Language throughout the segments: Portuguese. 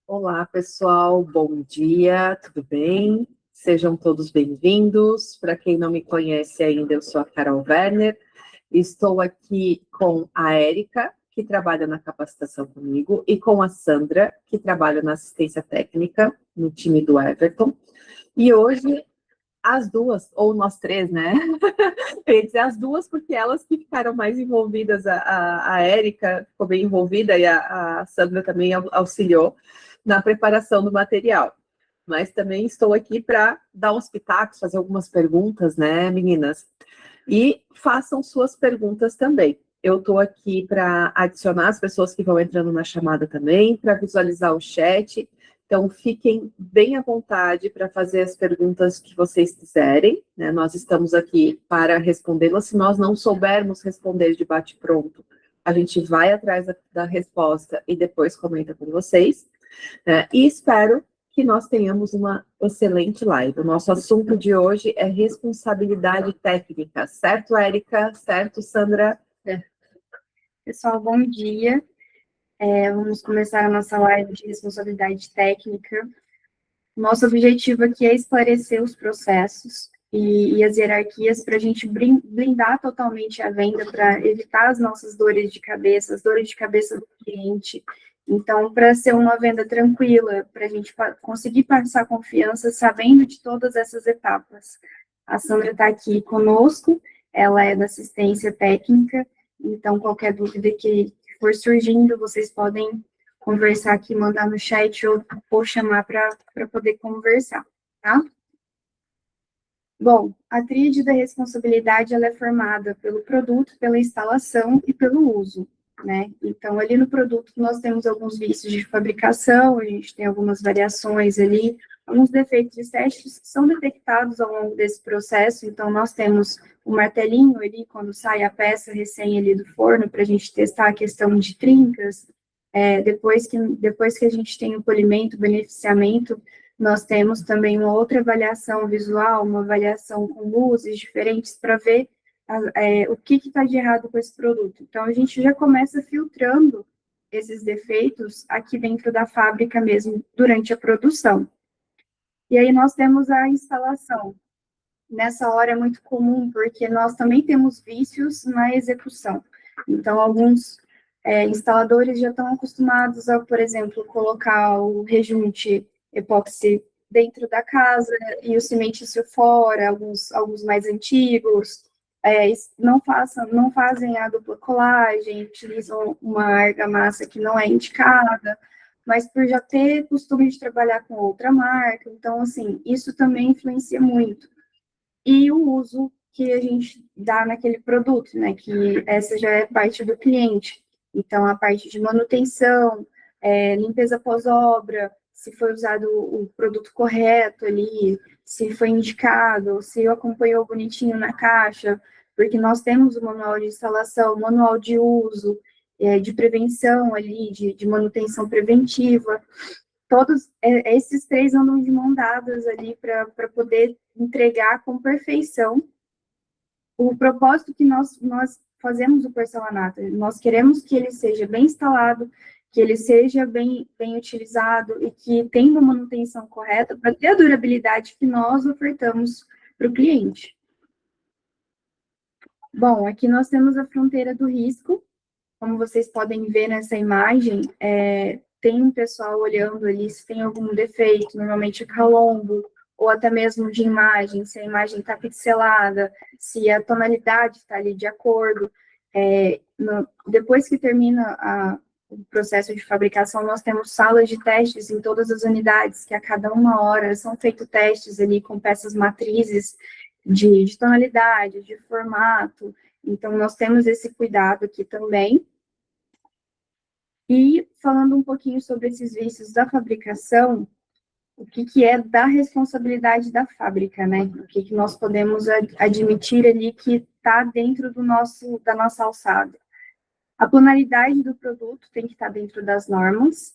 Olá, pessoal, bom dia, tudo bem? Sejam todos bem-vindos. Para quem não me conhece ainda, eu sou a Carol Werner. Estou aqui com a Érica, que trabalha na capacitação comigo, e com a Sandra, que trabalha na assistência técnica no time do Everton. E hoje, as duas, ou nós três, né? Eu ia dizer as duas, porque elas que ficaram mais envolvidas, a Érica ficou bem envolvida e a Sandra também auxiliou na preparação do material. Mas também estou aqui para dar uns pitacos, fazer algumas perguntas, né, meninas? E façam suas perguntas também. Eu estou aqui para adicionar as pessoas que vão entrando na chamada também, para visualizar o chat. Então, fiquem bem à vontade para fazer as perguntas que vocês quiserem, né? Nós estamos aqui para respondê-las. Se nós não soubermos responder de bate-pronto, a gente vai atrás da resposta e depois comenta com vocês. Né? E espero que nós tenhamos uma excelente live. O nosso assunto de hoje é responsabilidade técnica, certo, Érica? Certo, Sandra? Pessoal, bom dia. Vamos começar a nossa live de responsabilidade técnica. Nosso objetivo aqui é esclarecer os processos e as hierarquias para a gente blindar totalmente a venda, para evitar as nossas dores de cabeça, as dores de cabeça do cliente. Então, para ser uma venda tranquila, para a gente conseguir passar confiança sabendo de todas essas etapas. A Sandra está aqui conosco, ela é da assistência técnica, então qualquer dúvida que for surgindo, vocês podem conversar aqui, mandar no chat ou chamar para poder conversar, tá? Bom, a tríade da responsabilidade, ela é formada pelo produto, pela instalação e pelo uso, né? Então, ali no produto, nós temos alguns vícios de fabricação, a gente tem algumas variações ali, alguns defeitos de testes que são detectados ao longo desse processo, então, nós temos o martelinho ali, quando sai a peça recém ali do forno, para a gente testar a questão de trincas, depois que a gente tem o polimento, o beneficiamento, nós temos também uma outra avaliação visual, uma avaliação com luzes diferentes para ver o que está de errado com esse produto. Então, a gente já começa filtrando esses defeitos aqui dentro da fábrica mesmo, durante a produção. E aí nós temos a instalação. Nessa hora é muito comum, porque nós também temos vícios na execução. Então, alguns instaladores já estão acostumados a, por exemplo, colocar o rejunte epóxi dentro da casa e o cimentício fora, alguns mais antigos, não fazem a dupla colagem, utilizam uma argamassa que não é indicada, mas por já ter costume de trabalhar com outra marca, então, assim, isso também influencia muito. E o uso que a gente dá naquele produto, né, que essa já é parte do cliente. Então, a parte de manutenção, limpeza pós-obra, se foi usado o produto correto ali, se foi indicado, se acompanhou bonitinho na caixa, porque nós temos o manual de instalação, manual de uso, de prevenção ali, de manutenção preventiva. Todos esses três andam de mão dadas ali para poder entregar com perfeição o propósito que nós fazemos o porcelanato. Nós queremos que ele seja bem instalado, que ele seja bem utilizado e que tenha uma manutenção correta para ter a durabilidade que nós ofertamos para o cliente. Bom, aqui nós temos a fronteira do risco. Como vocês podem ver nessa imagem, tem um pessoal olhando ali se tem algum defeito, normalmente é calombo, ou até mesmo de imagem, se a imagem está pixelada, se a tonalidade está ali de acordo. Depois que termina o processo de fabricação, nós temos salas de testes em todas as unidades, que a cada 1 hora são feitos testes ali com peças matrizes de tonalidade, de formato. Então, nós temos esse cuidado aqui também. E falando um pouquinho sobre esses vícios da fabricação, o que é da responsabilidade da fábrica, né? O que nós podemos admitir ali que está dentro da nossa alçada. A tonalidade do produto tem que estar dentro das normas,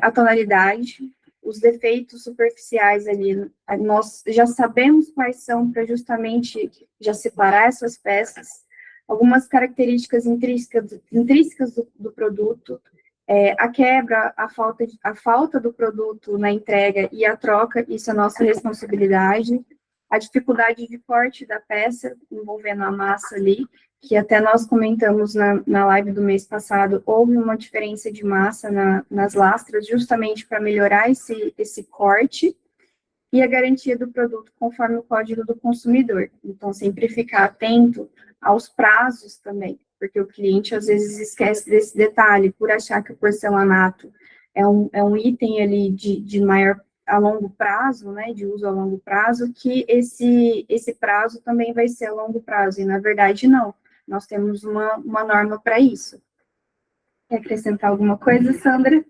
a tonalidade, os defeitos superficiais ali, nós já sabemos quais são para justamente já separar essas peças, algumas características intrínsecas do produto, A quebra, a falta do produto na entrega e a troca, isso é nossa responsabilidade. A dificuldade de corte da peça, envolvendo a massa ali, que até nós comentamos na live do mês passado, houve uma diferença de massa nas lastras, justamente para melhorar esse corte, e a garantia do produto conforme o código do consumidor. Então, sempre ficar atento aos prazos também, porque o cliente às vezes esquece desse detalhe, por achar que o porcelanato é um item ali de maior a longo prazo, né, de uso a longo prazo, que esse prazo também vai ser a longo prazo, e na verdade não, nós temos uma norma para isso. Quer acrescentar alguma coisa, Sandra?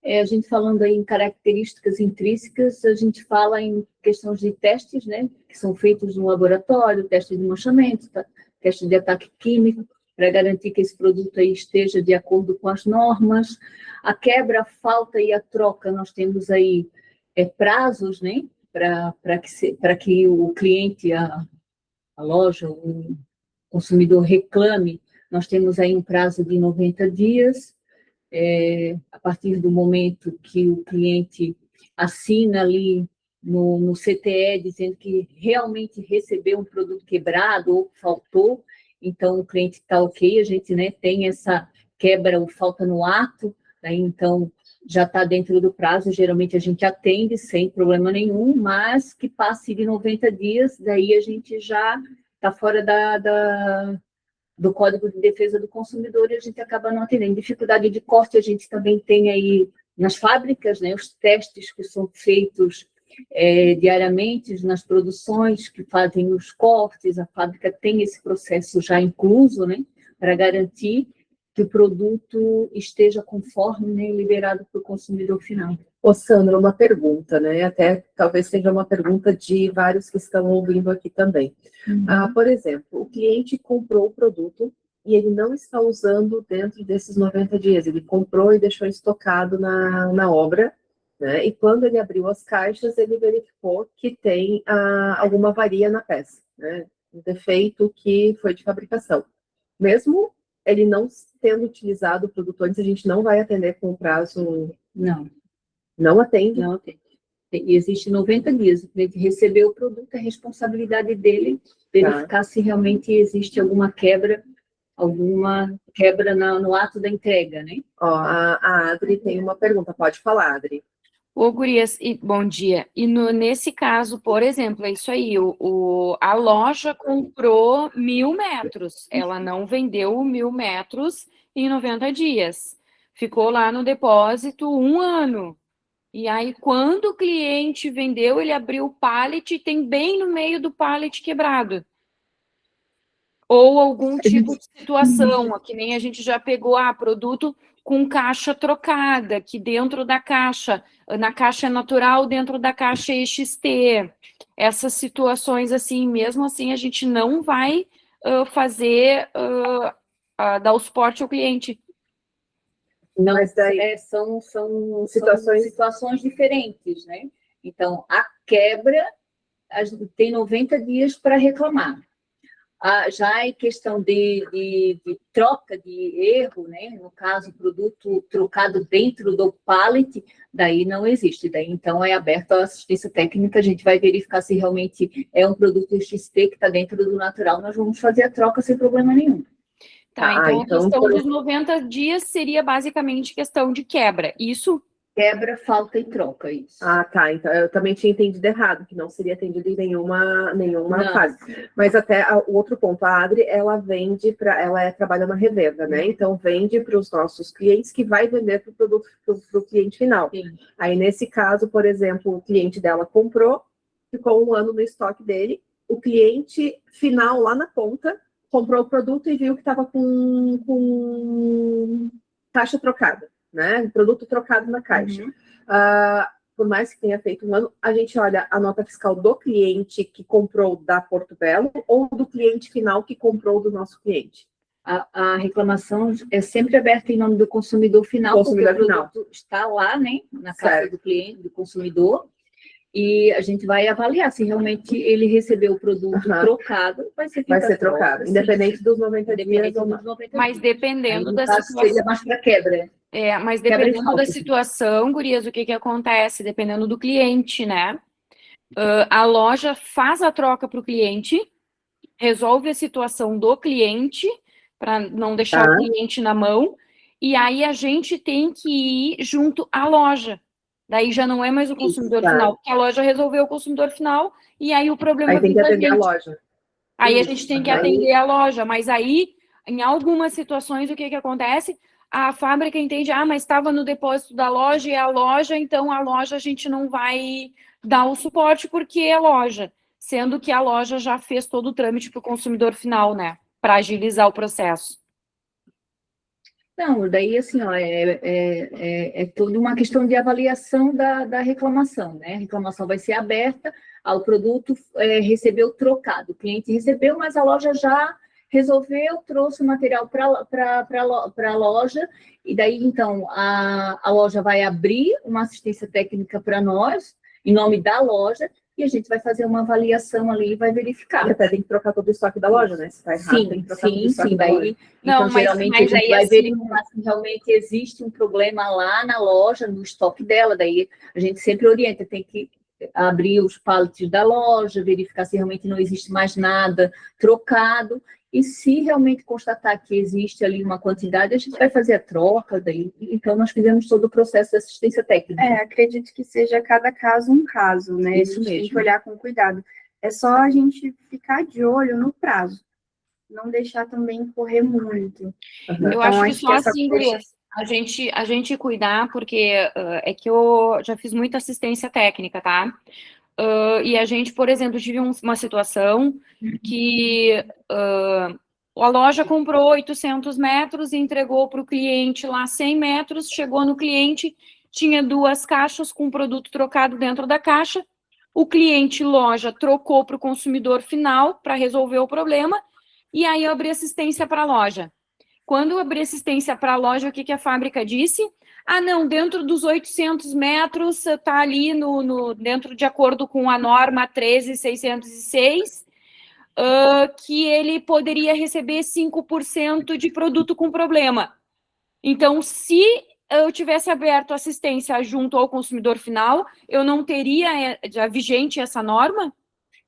A gente falando aí em características intrínsecas, a gente fala em questões de testes, né, que são feitos no laboratório, teste de manchamento, teste de ataque químico, para garantir que esse produto aí esteja de acordo com as normas. A quebra, a falta e a troca, nós temos aí prazos, né, para que o cliente, a loja, o consumidor reclame. Nós temos aí um prazo de 90 dias, a partir do momento que o cliente assina ali no CTE, dizendo que realmente recebeu um produto quebrado ou faltou, então o cliente está ok, a gente, né, tem essa quebra ou falta no ato, né, então já está dentro do prazo, geralmente a gente atende sem problema nenhum, mas que passe de 90 dias, daí a gente já está fora do Código de Defesa do Consumidor e a gente acaba não atendendo. Dificuldade de corte a gente também tem aí nas fábricas, né, os testes que são feitos diariamente nas produções que fazem os cortes, a fábrica tem esse processo já incluso, né, para garantir que o produto esteja conforme, né, liberado para o consumidor final. Ô, Sandra, uma pergunta, né? Até talvez seja uma pergunta de vários que estão ouvindo aqui também. Por exemplo, o cliente comprou o produto e ele não está usando dentro desses 90 dias. Ele comprou e deixou estocado na obra, né? E quando ele abriu as caixas, ele verificou que tem alguma avaria na peça, né? Um defeito que foi de fabricação. Mesmo ele não tendo utilizado o produto antes, a gente não vai atender com o prazo... Não atende? Não atende. E existe 90 dias. O cliente recebeu o produto, é responsabilidade dele verificar se realmente existe alguma quebra no ato da entrega, né? Ó, a Adri tem uma pergunta. Pode falar, Adri. Ô, gurias, bom dia. E nesse caso, por exemplo, é isso aí, a loja comprou 1.000 metros, ela não vendeu 1.000 metros em 90 dias. Ficou lá no depósito 1 ano. E aí, quando o cliente vendeu, ele abriu o pallet e tem bem no meio do pallet quebrado. Ou algum tipo de situação, que nem a gente já pegou, produto com caixa trocada, que dentro da caixa, na caixa natural, dentro da caixa EXT. Essas situações, assim, mesmo assim, a gente não vai dar o suporte ao cliente. Não, mas daí são situações diferentes, né? Então, a quebra, a gente tem 90 dias para reclamar. Já em questão de troca de erro, né? No caso, produto trocado dentro do pallet, daí não existe. Daí, então, é aberto a assistência técnica, a gente vai verificar se realmente é um produto XT que está dentro do natural, nós vamos fazer a troca sem problema nenhum. Tá, então a questão dos 90 dias seria basicamente questão de quebra, isso? Quebra, falta e troca, isso. Tá, então eu também tinha entendido errado, que não seria atendido em nenhuma fase. Mas até o outro ponto, a Adri, ela vende trabalha na revenda, né? Então vende para os nossos clientes que vai vender para o produto para o cliente final. Sim. Aí nesse caso, por exemplo, o cliente dela comprou, ficou 1 ano no estoque dele, o cliente final lá na ponta comprou o produto e viu que estava com caixa trocada, né? Produto trocado na caixa. Por mais que tenha feito 1 ano, a gente olha a nota fiscal do cliente que comprou da Porto Belo ou do cliente final que comprou do nosso cliente. A reclamação é sempre aberta em nome do consumidor final, porque o produto está lá, né? Na casa do cliente, do consumidor. e a gente vai avaliar se realmente ele recebeu o produto trocado, vai ser trocado, independente dos 90 dias ou não. Mas dependendo aí, da situação. Seria mais para quebra. Mas dependendo da situação, Gurias, o que acontece? Dependendo do cliente, né? A loja faz a troca para o cliente, resolve a situação do cliente, para não deixar o cliente na mão, e aí a gente tem que ir junto à loja. Daí já não é mais o consumidor final, porque a loja resolveu o consumidor final, e aí o problema aí tem que atender a loja. Aí a gente tem que atender a loja, mas aí, em algumas situações, o que acontece? A fábrica entende, mas estava no depósito da loja e a loja, então a loja a gente não vai dar o suporte porque é loja, sendo que a loja já fez todo o trâmite para o consumidor final, né? Para agilizar o processo. Não, daí assim, é toda uma questão de avaliação da reclamação, né? A reclamação vai ser aberta, o produto recebeu trocado, o cliente recebeu, mas a loja já resolveu, trouxe o material para a loja, e daí, então, a loja vai abrir uma assistência técnica para nós, em nome da loja, e a gente vai fazer uma avaliação ali e vai verificar. E até tem que trocar todo o estoque da loja, né? Se está errado, tem que trocar todo o estoque da loja. Então, geralmente, a gente vai verificar se realmente existe um problema lá na loja, no estoque dela, daí a gente sempre orienta, tem que abrir os pallets da loja, verificar se realmente não existe mais nada trocado, e se realmente constatar que existe ali uma quantidade, a gente vai fazer a troca, daí, então nós fizemos todo o processo de assistência técnica. Acredito que seja cada caso um caso, né? Isso a gente mesmo. tem que olhar com cuidado. É só a gente ficar de olho no prazo, não deixar também correr muito. Eu acho que só assim, Gurias, a gente cuidar, porque é que eu já fiz muita assistência técnica, tá? E a gente, por exemplo, tive uma situação que a loja comprou 800 metros e entregou para o cliente lá 100 metros, chegou no cliente, tinha 2 caixas com produto trocado dentro da caixa, o cliente loja trocou para o consumidor final para resolver o problema, e aí eu abri assistência para a loja. Quando eu abri assistência para a loja, o que a fábrica disse? Não, dentro dos 800 metros, está ali dentro de acordo com a norma 13606, que ele poderia receber 5% de produto com problema. Então, se eu tivesse aberto assistência junto ao consumidor final, eu não teria já vigente essa norma,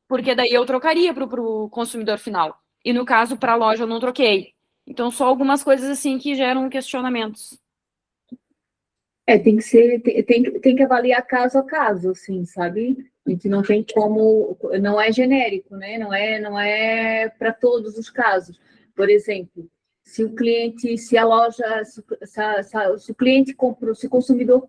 porque daí eu trocaria para o consumidor final. E no caso, para a loja, eu não troquei. Então, só algumas coisas assim que geram questionamentos. Tem que avaliar caso a caso, assim, sabe? A gente não tem como, não é genérico, né? Não é para todos os casos. Por exemplo, se o cliente, se a loja, se o cliente comprou, se o consumidor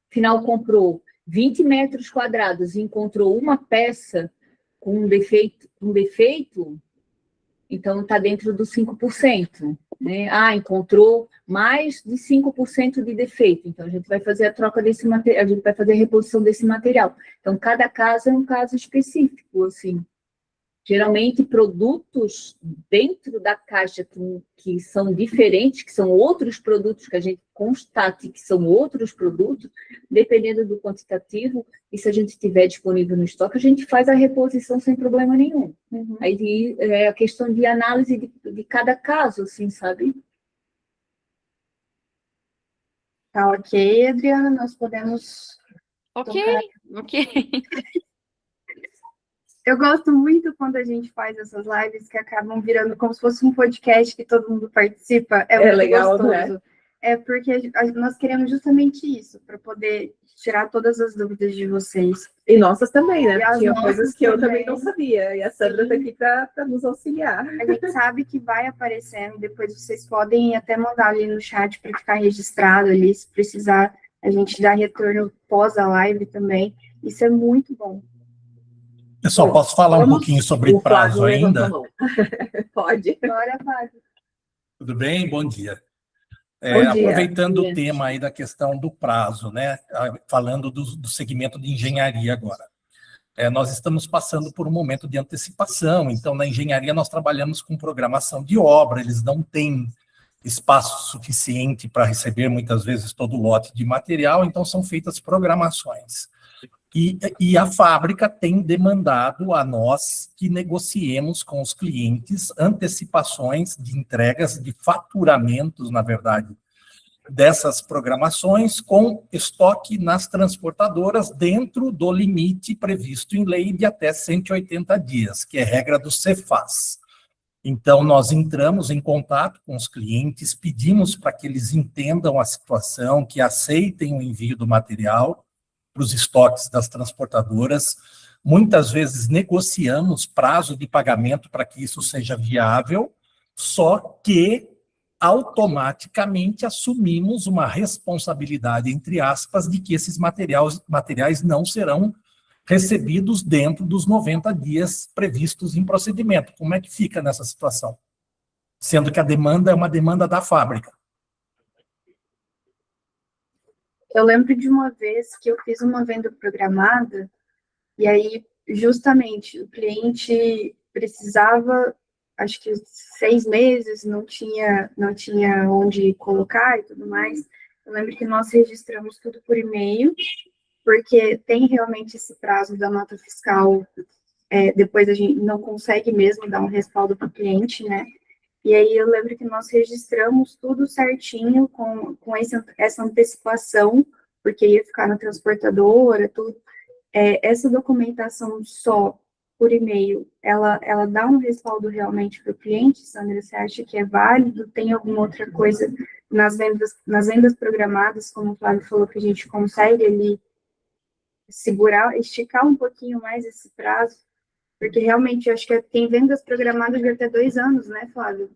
final comprou 20 metros quadrados e encontrou uma peça com um defeito, então está dentro dos 5%. Né? Encontrou mais de 5% de defeito, então a gente vai fazer a troca desse material, a gente vai fazer a reposição desse material. Então, cada caso é um caso específico, assim. Geralmente, produtos dentro da caixa que são diferentes, que são outros produtos, que a gente constate que são outros produtos, dependendo do quantitativo, e se a gente tiver disponível no estoque, a gente faz a reposição sem problema nenhum. Uhum. Aí é a questão de análise de cada caso, assim, sabe? Tá ok, Adriana, nós podemos... Ok. Eu gosto muito quando a gente faz essas lives que acabam virando como se fosse um podcast que todo mundo participa. É muito legal, gostoso. Né? É porque nós queremos justamente isso, para poder tirar todas as dúvidas de vocês. E nossas também, né? Tinha coisas que eu também não sabia. E a Sandra está aqui para nos auxiliar. A gente sabe que vai aparecendo, depois vocês podem até mandar ali no chat para ficar registrado ali, se precisar, a gente dá retorno pós a live também. Isso é muito bom. Pessoal, posso falar um pouquinho sobre prazo ainda? Pode. Bora, Fábio. Tudo bem? Bom dia. Bom dia. Aproveitando o tema aí da questão do prazo, né? Falando do segmento de engenharia agora. Nós estamos passando por um momento de antecipação, então na engenharia nós trabalhamos com programação de obra, eles não têm espaço suficiente para receber muitas vezes todo o lote de material, então são feitas programações. E a fábrica tem demandado a nós que negociemos com os clientes antecipações de entregas, de faturamentos, na verdade, dessas programações com estoque nas transportadoras dentro do limite previsto em lei de até 180 dias, que é regra do Cefaz. Então, nós entramos em contato com os clientes, pedimos para que eles entendam a situação, que aceitem o envio do material para os estoques das transportadoras. Muitas vezes negociamos prazo de pagamento para que isso seja viável, só que automaticamente assumimos uma responsabilidade, entre aspas, de que esses materiais não serão recebidos dentro dos 90 dias previstos em procedimento. Como é que fica nessa situação? Sendo que a demanda é uma demanda da fábrica. Eu lembro de uma vez que eu fiz uma venda programada, e aí, justamente, o cliente precisava, acho que 6 meses, não tinha onde colocar e tudo mais. Eu lembro que nós registramos tudo por e-mail, porque tem realmente esse prazo da nota fiscal, depois a gente não consegue mesmo dar um respaldo para o cliente, né? E aí eu lembro que nós registramos tudo certinho com essa antecipação, porque ia ficar na transportadora, tudo. Essa documentação só por e-mail, ela dá um respaldo realmente para o cliente, Sandra? Você acha que é válido? Tem alguma outra coisa nas vendas programadas, como o Flávio falou, que a gente consegue ali segurar, esticar um pouquinho mais esse prazo? Porque realmente eu acho que tem vendas programadas de até 2 anos, né, Flávio?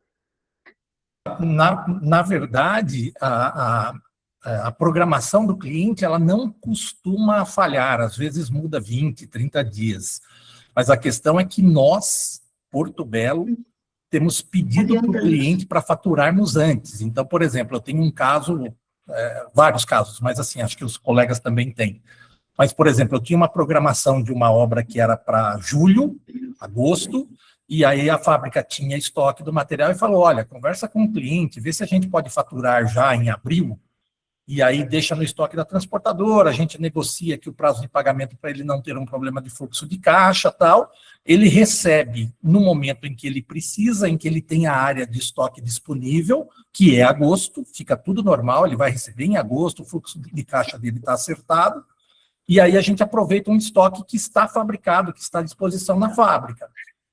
Na verdade, a programação do cliente ela não costuma falhar, às vezes muda 20, 30 dias. Mas a questão é que nós, Porto Belo, temos pedido para o cliente para faturarmos antes. Então, por exemplo, eu tenho um caso, vários casos, mas assim, acho que os colegas também têm. Mas, por exemplo, eu tinha uma programação de uma obra que era para julho, agosto, e aí a fábrica tinha estoque do material e falou, olha, conversa com o cliente, vê se a gente pode faturar já em abril, e aí deixa no estoque da transportadora, a gente negocia aqui o prazo de pagamento para ele não ter um problema de fluxo de caixa, tal. Ele recebe no momento em que ele precisa, em que ele tem a área de estoque disponível, que é agosto, fica tudo normal, ele vai receber em agosto, o fluxo de caixa dele está acertado, e aí a gente aproveita um estoque que está fabricado, que está à disposição na fábrica.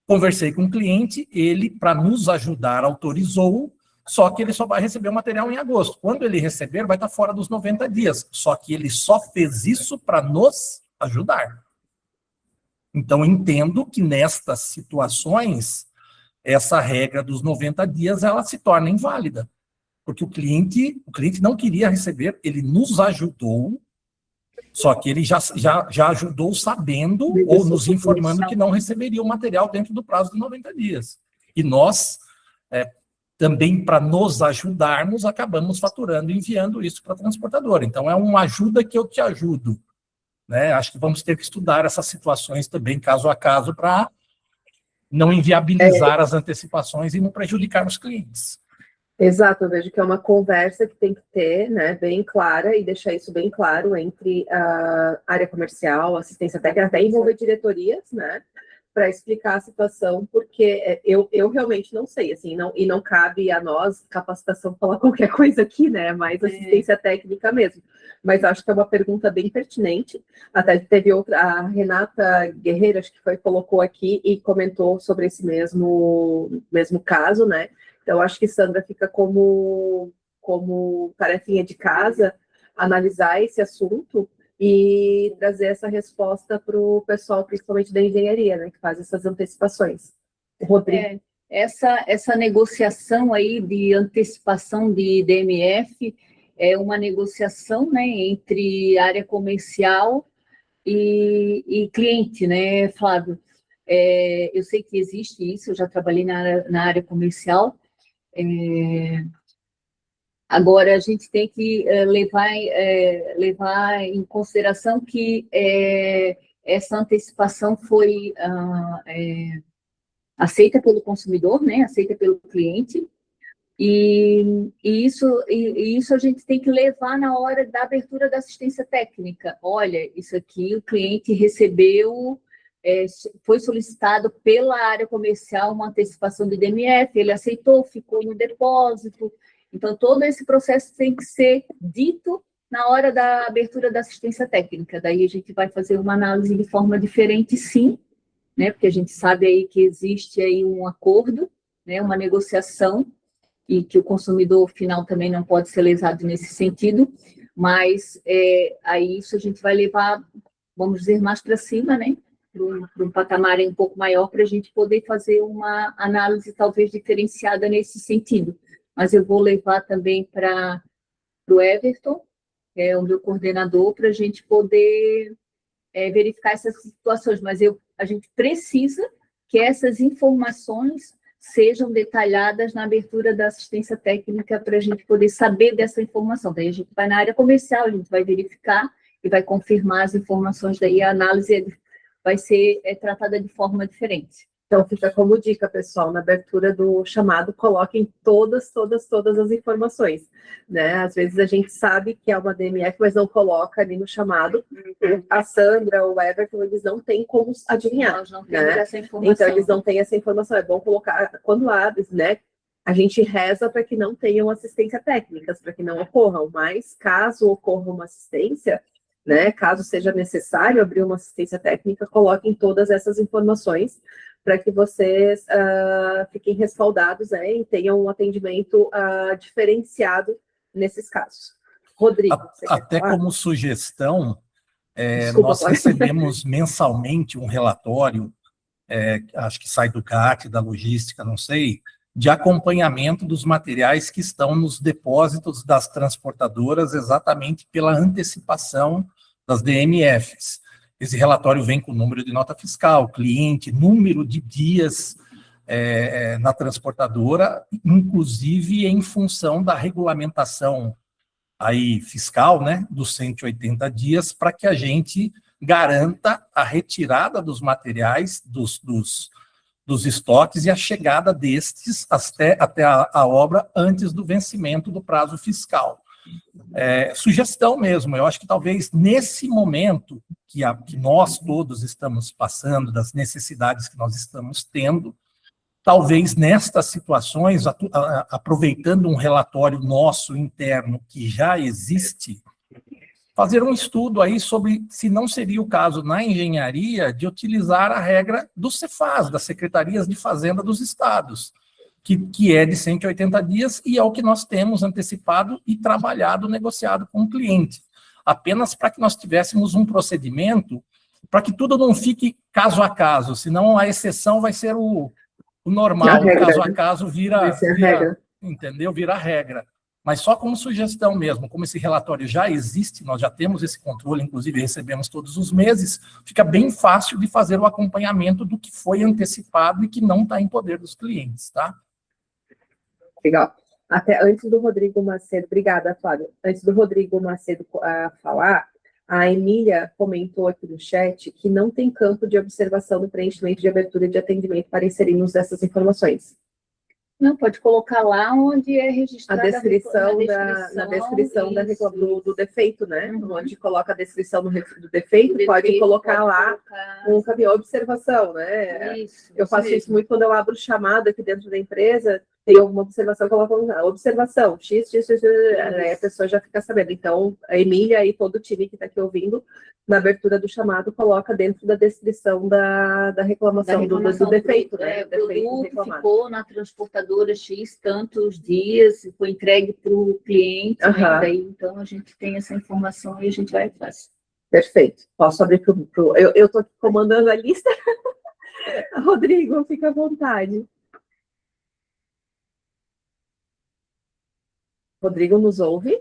Conversei com o cliente, ele, para nos ajudar, autorizou, só que ele só vai receber o material em agosto. Quando ele receber, vai estar fora dos 90 dias. Só que ele só fez isso para nos ajudar. Então, entendo que nestas situações, essa regra dos 90 dias, ela se torna inválida. Porque o cliente não queria receber, ele nos ajudou, só que ele já ajudou sabendo ou nos informando que não receberia o material dentro do prazo de 90 dias. E nós, também para nos ajudarmos, acabamos faturando e enviando isso para a transportadora. Então, é uma ajuda que eu te ajudo. Né? Acho que vamos ter que estudar essas situações também, caso a caso, para não inviabilizar as antecipações e não prejudicar os clientes. Exato, eu vejo que é uma conversa que tem que ter, né, bem clara, e deixar isso bem claro entre a área comercial, assistência técnica, até envolver diretorias, né, para explicar a situação, porque eu realmente não sei, assim, não cabe a nós, capacitação, falar qualquer coisa aqui, né, mais assistência técnica mesmo. Mas acho que é uma pergunta bem pertinente. Até teve outra, a Renata Guerreiro, acho que colocou aqui e comentou sobre esse mesmo caso, né. Então, acho que Sandra fica como tarefinha de casa, analisar esse assunto e trazer essa resposta para o pessoal, principalmente da engenharia, né, que faz essas antecipações. Rodrigo. Essa negociação aí de antecipação de DMF é uma negociação, né, entre área comercial e cliente, né, Flávio? Eu sei que existe isso, eu já trabalhei na área comercial. Agora, a gente tem que levar em consideração que essa antecipação foi aceita pelo consumidor, né, aceita pelo cliente, E isso a gente tem que levar na hora da abertura da assistência técnica. Olha, isso aqui o cliente recebeu, foi solicitado pela área comercial uma antecipação do IDMF, ele aceitou, ficou no depósito. Então, todo esse processo tem que ser dito na hora da abertura da assistência técnica. Daí a gente vai fazer uma análise de forma diferente, sim, né? Porque a gente sabe aí que existe aí um acordo, né? Uma negociação, e que o consumidor final também não pode ser lesado nesse sentido, mas aí isso a gente vai levar, vamos dizer, mais para cima, né? Para um patamar um pouco maior, para a gente poder fazer uma análise talvez diferenciada nesse sentido. Mas eu vou levar também para o Everton, o meu coordenador, para a gente poder verificar essas situações. Mas a gente precisa que essas informações sejam detalhadas na abertura da assistência técnica para a gente poder saber dessa informação. Daí a gente vai na área comercial, a gente vai verificar e vai confirmar as informações, daí a análise vai ser tratada de forma diferente. Então, fica como dica, pessoal, na abertura do chamado, coloquem todas as informações, né? Às vezes a gente sabe que é uma DMF, mas não coloca ali no chamado. A Sandra, o Everton, eles não têm como adivinhar. Nós não temos essa informação. Então, eles não têm essa informação. É bom colocar, quando abre, né? A gente reza para que não tenham assistência técnicas, para que não ocorram, mas caso ocorra uma assistência, né? Caso seja necessário abrir uma assistência técnica, coloquem todas essas informações para que vocês fiquem respaldados, né, e tenham um atendimento diferenciado nesses casos. Rodrigo, até como sugestão, nós recebemos mensalmente um relatório, acho que sai do CAT, da logística, não sei, de acompanhamento dos materiais que estão nos depósitos das transportadoras, exatamente pela antecipação das DMFs. Esse relatório vem com número de nota fiscal, cliente, número de dias na transportadora, inclusive em função da regulamentação aí fiscal, né, dos 180 dias, para que a gente garanta a retirada dos materiais, dos estoques e a chegada destes até a obra antes do vencimento do prazo fiscal. Sugestão mesmo, eu acho que talvez nesse momento que nós todos estamos passando, das necessidades que nós estamos tendo, talvez nestas situações, aproveitando um relatório nosso interno que já existe, fazer um estudo aí sobre se não seria o caso na engenharia de utilizar a regra do Cefaz, das Secretarias de Fazenda dos Estados, que é de 180 dias e é o que nós temos antecipado e trabalhado, negociado com o cliente. Apenas para que nós tivéssemos um procedimento, para que tudo não fique caso a caso, senão a exceção vai ser o normal, o caso a caso vira regra. Mas só como sugestão mesmo, como esse relatório já existe, nós já temos esse controle, inclusive recebemos todos os meses, fica bem fácil de fazer o acompanhamento do que foi antecipado e que não está em poder dos clientes, tá? Legal. Até antes do Rodrigo Macedo, obrigada, Flávio. Antes do Rodrigo Macedo falar, a Emília comentou aqui no chat que não tem campo de observação no preenchimento de abertura de atendimento para inserirmos essas informações. Não, pode colocar lá onde é registrada na descrição do defeito, né? Onde coloca a descrição do defeito, pode colocar lá um caminho observação, né? Eu faço isso muito quando eu abro chamada aqui dentro da empresa, tem alguma observação, coloca observação, x, a pessoa já fica sabendo. Então, a Emília e todo o time que está aqui ouvindo, na abertura do chamado, coloca dentro da descrição da reclamação, do defeito, né? O produto ficou na transportadora X tantos dias, foi entregue para o cliente, né? Daí, então a gente tem essa informação e a gente vai atrás. Perfeito. Posso abrir para o... Eu estou aqui comandando a lista. Rodrigo, fica à vontade. Rodrigo, nos ouve?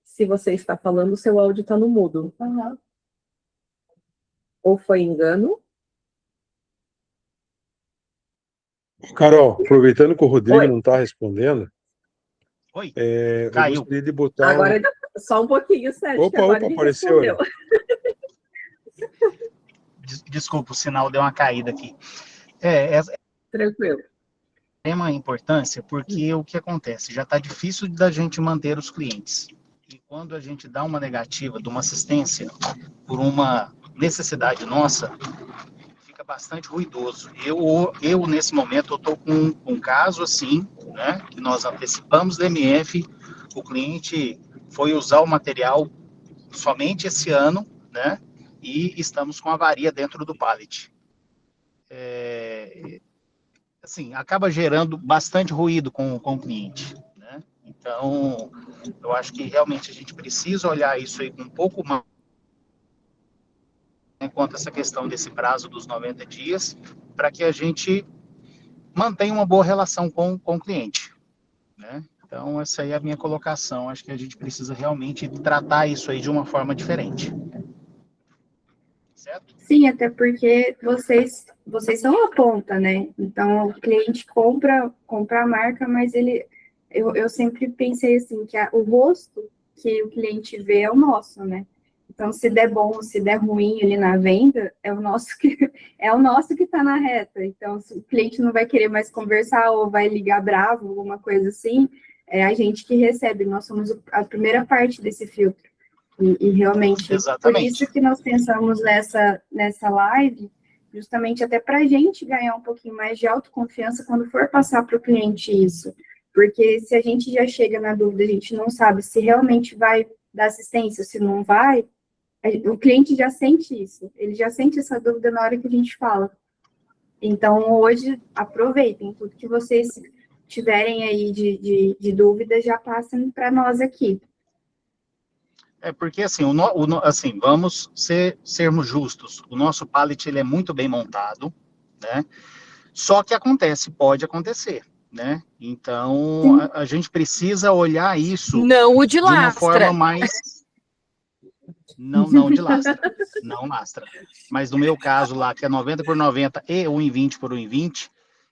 Se você está falando, seu áudio está no mudo. Ou foi engano? Carol, aproveitando que o Rodrigo não está respondendo, eu gostaria de botar... Agora, só um pouquinho, Sérgio. Opa, apareceu. Desculpa, o sinal deu uma caída aqui. Tranquilo. extrema importância, porque o que acontece? Já está difícil da gente manter os clientes. E quando a gente dá uma negativa de uma assistência por uma necessidade nossa, fica bastante ruidoso. Eu nesse momento, eu estou com um caso assim, né, que nós antecipamos do MF, o cliente foi usar o material somente esse ano, né, e estamos com avaria dentro do pallet. Assim, acaba gerando bastante ruído com o cliente, né? Então, eu acho que realmente a gente precisa olhar isso aí com um pouco mais, enquanto essa questão desse prazo dos 90 dias, para que a gente mantenha uma boa relação com o cliente, né? Então, essa aí é a minha colocação. Acho que a gente precisa realmente tratar isso aí de uma forma diferente. Certo? Sim, até porque vocês são a ponta, né? Então, o cliente compra a marca, mas eu sempre pensei assim, que o rosto que o cliente vê é o nosso, né? Então, se der bom, se der ruim ali na venda, é o nosso que está na reta. Então, se o cliente não vai querer mais conversar ou vai ligar bravo, alguma coisa assim, é a gente que recebe. Nós somos a primeira parte desse filtro. E realmente, exatamente. Por isso que nós pensamos nessa live, justamente até para a gente ganhar um pouquinho mais de autoconfiança quando for passar para o cliente isso. Porque se a gente já chega na dúvida, a gente não sabe se realmente vai dar assistência, se não vai, o cliente já sente isso, ele já sente essa dúvida na hora que a gente fala. Então, hoje, aproveitem, tudo que vocês tiverem aí de dúvida, já passem para nós aqui. Porque, assim, assim, vamos sermos justos. O nosso pallet, ele é muito bem montado, né? Só que pode acontecer, né? Então, a gente precisa olhar isso Não o de uma lastra. forma mais... Não de lastra. Não lastra. Mas no meu caso lá, que é 90 por 90 e 1,20 por 1,20,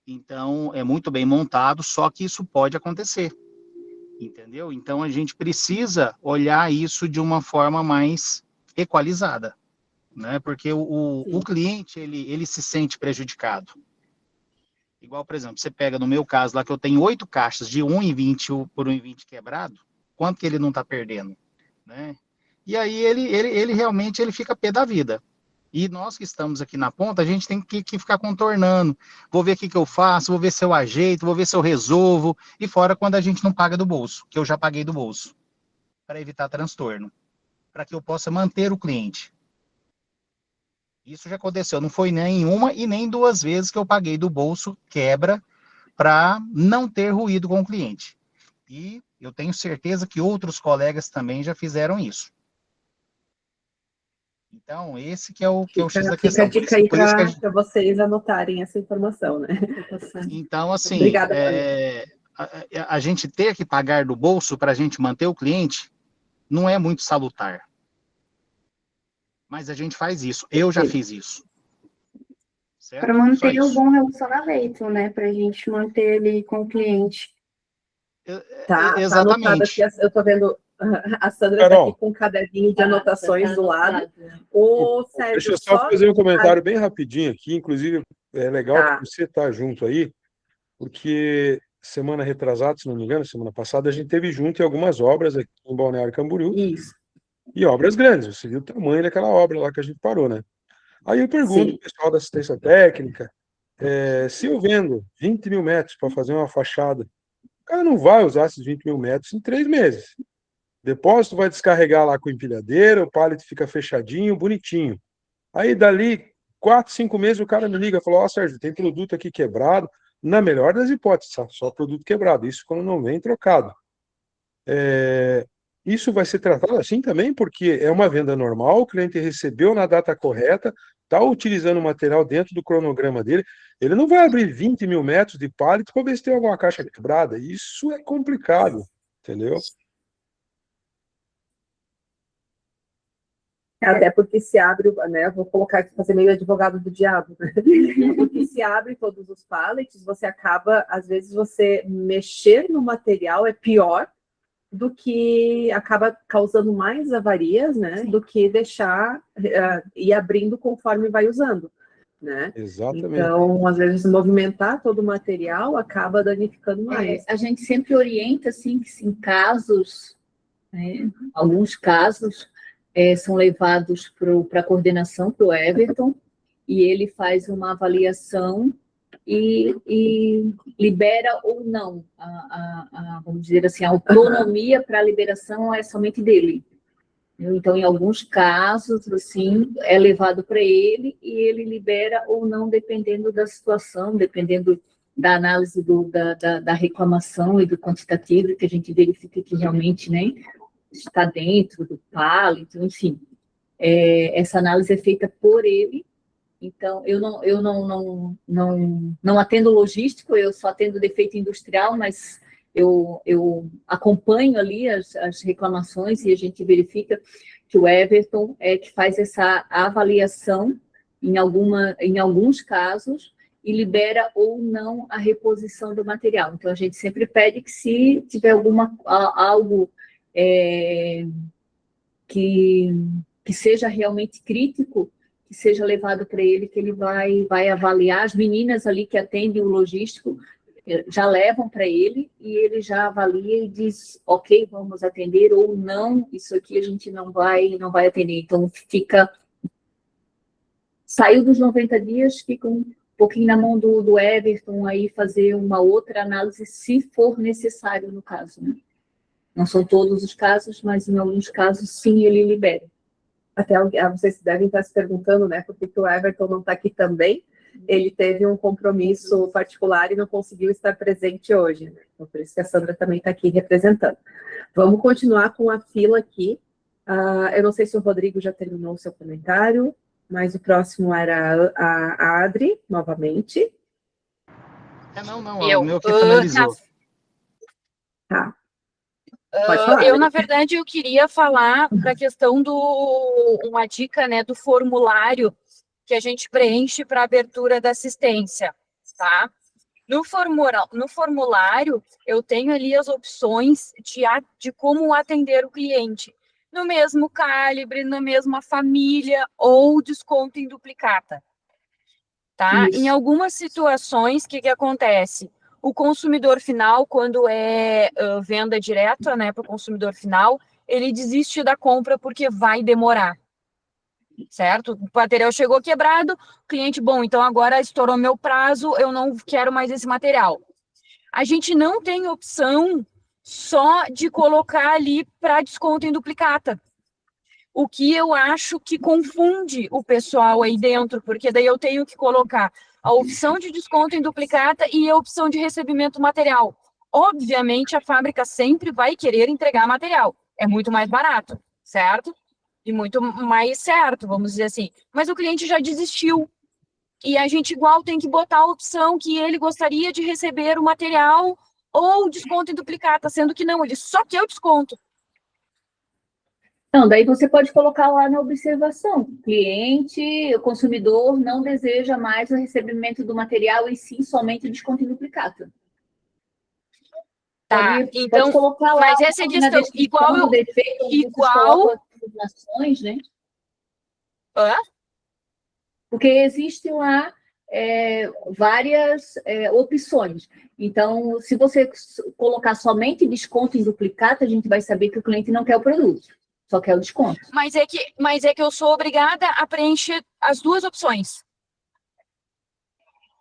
então é muito bem montado, só que isso pode acontecer. Entendeu? Então, a gente precisa olhar isso de uma forma mais equalizada, né? Porque o cliente, ele se sente prejudicado. Igual, por exemplo, você pega no meu caso lá, que eu tenho 8 caixas de 1,20 por 1,20 quebrado, quanto que ele não está perdendo, né? E aí, ele realmente fica pé da vida. E nós que estamos aqui na ponta, a gente tem que ficar contornando. Vou ver o que eu faço, vou ver se eu ajeito, vou ver se eu resolvo. E fora quando a gente não paga do bolso, que eu já paguei do bolso, para evitar transtorno, para que eu possa manter o cliente. Isso já aconteceu, não foi nem uma e nem 2 vezes que eu paguei do bolso quebra para não ter ruído com o cliente. E eu tenho certeza que outros colegas também já fizeram isso. Então, esse que é o X da questão. Fica a dica aí para vocês anotarem essa informação, né? Então, assim, Obrigada, a gente ter que pagar do bolso para a gente manter o cliente não é muito salutar. Mas a gente faz isso. Eu já fiz isso. Para manter o bom relacionamento, né? Para a gente manter ele com o cliente. Tá exatamente. Anotado aqui, eu estou vendo... A Sandra está aqui com um caderninho de anotações do lado. O Sérgio, deixa eu só fazer um comentário bem rapidinho aqui. Inclusive, é legal que você está junto aí, porque semana retrasada, se não me engano, semana passada, a gente teve junto em algumas obras aqui em Balneário Camboriú. Isso. E obras grandes. Você viu o tamanho daquela obra lá que a gente parou, né? Aí eu pergunto ao pessoal da assistência técnica, se eu vendo 20 mil metros para fazer uma fachada, o cara não vai usar esses 20 mil metros em 3 meses. Depósito vai descarregar lá com empilhadeira, o pallet fica fechadinho, bonitinho. Aí, dali 4, 5 meses, o cara me liga e fala, Sérgio, tem produto aqui quebrado. Na melhor das hipóteses, só produto quebrado. Isso quando não vem trocado. Isso vai ser tratado assim também, porque é uma venda normal, o cliente recebeu na data correta, está utilizando o material dentro do cronograma dele. Ele não vai abrir 20 mil metros de pallet para ver se tem alguma caixa quebrada. Isso é complicado, entendeu? Até porque se abre, né? Vou colocar aqui, fazer meio advogado do diabo, né? Porque se abre todos os pallets, você acaba, às vezes, você mexer no material é pior do que acaba causando mais avarias, né? Do que deixar ir abrindo conforme vai usando. né? Exatamente. Então, às vezes, movimentar todo o material acaba danificando mais. A gente sempre orienta, assim, que em casos, né, alguns casos, são levados para a coordenação, para o Everton, e ele faz uma avaliação e libera ou não, vamos dizer assim, a autonomia para a liberação é somente dele. Então, em alguns casos, assim, é levado para ele e ele libera ou não, dependendo da situação, dependendo da análise da reclamação e do quantitativo, que a gente verifica que realmente, né, está dentro do pallet, enfim. Essa análise é feita por ele. Então, eu não atendo logístico, eu só atendo defeito industrial, mas eu acompanho ali as reclamações e a gente verifica que o Everton é que faz essa avaliação em alguns casos e libera ou não a reposição do material. Então, a gente sempre pede que, se tiver algo que seja realmente crítico, que seja levado para ele, que ele vai avaliar. As meninas ali que atendem o logístico já levam para ele e ele já avalia e diz, ok, vamos atender, ou não, isso aqui a gente não vai atender. Então, saiu dos 90 dias, fica um pouquinho na mão do Everton aí fazer uma outra análise, se for necessário no caso, né? Não são todos os casos, mas em alguns casos, sim, ele libera. Até vocês devem estar se perguntando, né, por que o Everton não está aqui também. Ele teve um compromisso particular e não conseguiu estar presente hoje, né? Então, por isso que a Sandra também está aqui representando. Vamos continuar com a fila aqui. Eu não sei se o Rodrigo já terminou o seu comentário, mas o próximo era a Adri, novamente. O meu que finalizou. Tá. Pode falar. Eu, na verdade, eu queria falar da questão uma dica, né, do formulário que a gente preenche para abertura da assistência, tá? No formulário, eu tenho ali as opções de como atender o cliente, no mesmo calibre, na mesma família ou desconto em duplicata, tá? Isso. Em algumas situações, o que acontece? O consumidor final, quando é venda direta, né, para o consumidor final, ele desiste da compra porque vai demorar, certo? O material chegou quebrado, o cliente, bom, então agora estourou meu prazo, eu não quero mais esse material. A gente não tem opção só de colocar ali para desconto em duplicata. O que eu acho que confunde o pessoal aí dentro, porque daí eu tenho que colocar a opção de desconto em duplicata e a opção de recebimento material. Obviamente, a fábrica sempre vai querer entregar material. É muito mais barato, certo? E muito mais certo, vamos dizer assim. Mas o cliente já desistiu. E a gente igual tem que botar a opção que ele gostaria de receber o material ou desconto em duplicata, sendo que não, ele só quer o desconto. Então, daí você pode colocar lá na observação, o consumidor não deseja mais o recebimento do material e sim somente o desconto em duplicata. Tá, então, pode colocar lá, mas essa é a questão, igual as né? Hã? Porque existem lá várias opções. Então, se você colocar somente desconto em duplicata, a gente vai saber que o cliente não quer o produto. Só quer o desconto. Mas é que eu sou obrigada a preencher as duas opções.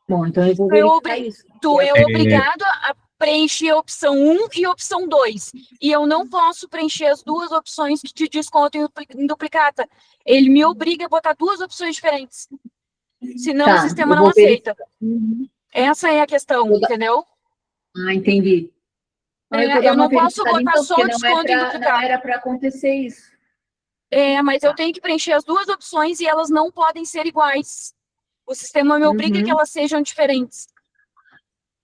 Bom, então eu vou verificar isso. Tu é obrigado a preencher a opção 1 e a opção 2. E eu não posso preencher as duas opções de desconto em duplicata. Ele me obriga a botar duas opções diferentes. Senão o sistema não aceita. Essa é a questão, entendeu? Ah, entendi. Eu não posso botar só o desconto em duplicata. Não era para acontecer isso. Mas eu tenho que preencher as duas opções e elas não podem ser iguais. O sistema me obriga que elas sejam diferentes.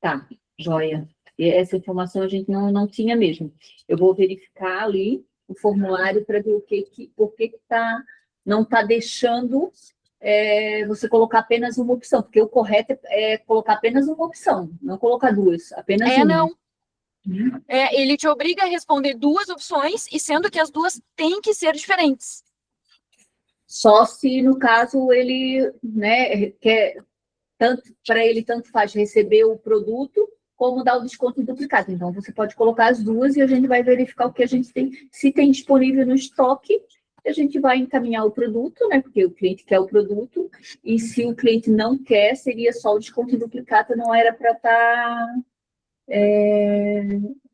Tá, joia. E essa informação a gente não tinha mesmo. Eu vou verificar ali o formulário para ver por que não está deixando você colocar apenas uma opção, porque o correto é colocar apenas uma opção, não colocar duas, apenas uma. Não. Ele te obriga a responder duas opções, e sendo que as duas têm que ser diferentes. Só se, no caso, ele, né, quer, para ele tanto faz receber o produto, como dar o desconto em duplicado. Então, você pode colocar as duas e a gente vai verificar o que a gente tem, se tem disponível no estoque, a gente vai encaminhar o produto, né, porque o cliente quer o produto, e se o cliente não quer, seria só o desconto em duplicado, não era para estar...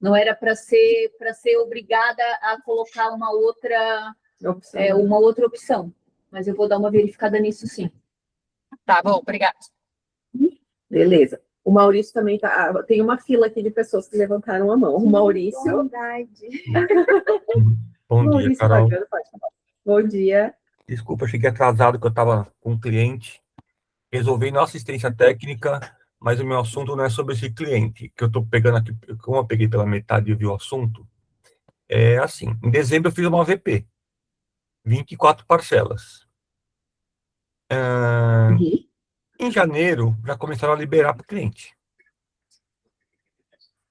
não era para ser obrigada a colocar uma outra opção. Mas eu vou dar uma verificada nisso, sim. Tá bom, obrigada. Beleza. O Maurício também tá. Tem uma fila aqui de pessoas que levantaram a mão. O Maurício. Bondade. Bom dia, Maurício Carol. Pagano, pode falar. Bom dia. Desculpa, cheguei atrasado que eu estava com um cliente. Resolvi na assistência técnica, mas o meu assunto não é sobre esse cliente, que eu estou pegando aqui, como eu peguei pela metade e vi o assunto. É assim, em dezembro eu fiz uma AVP, 24 parcelas. Em janeiro, já começaram a liberar para o cliente.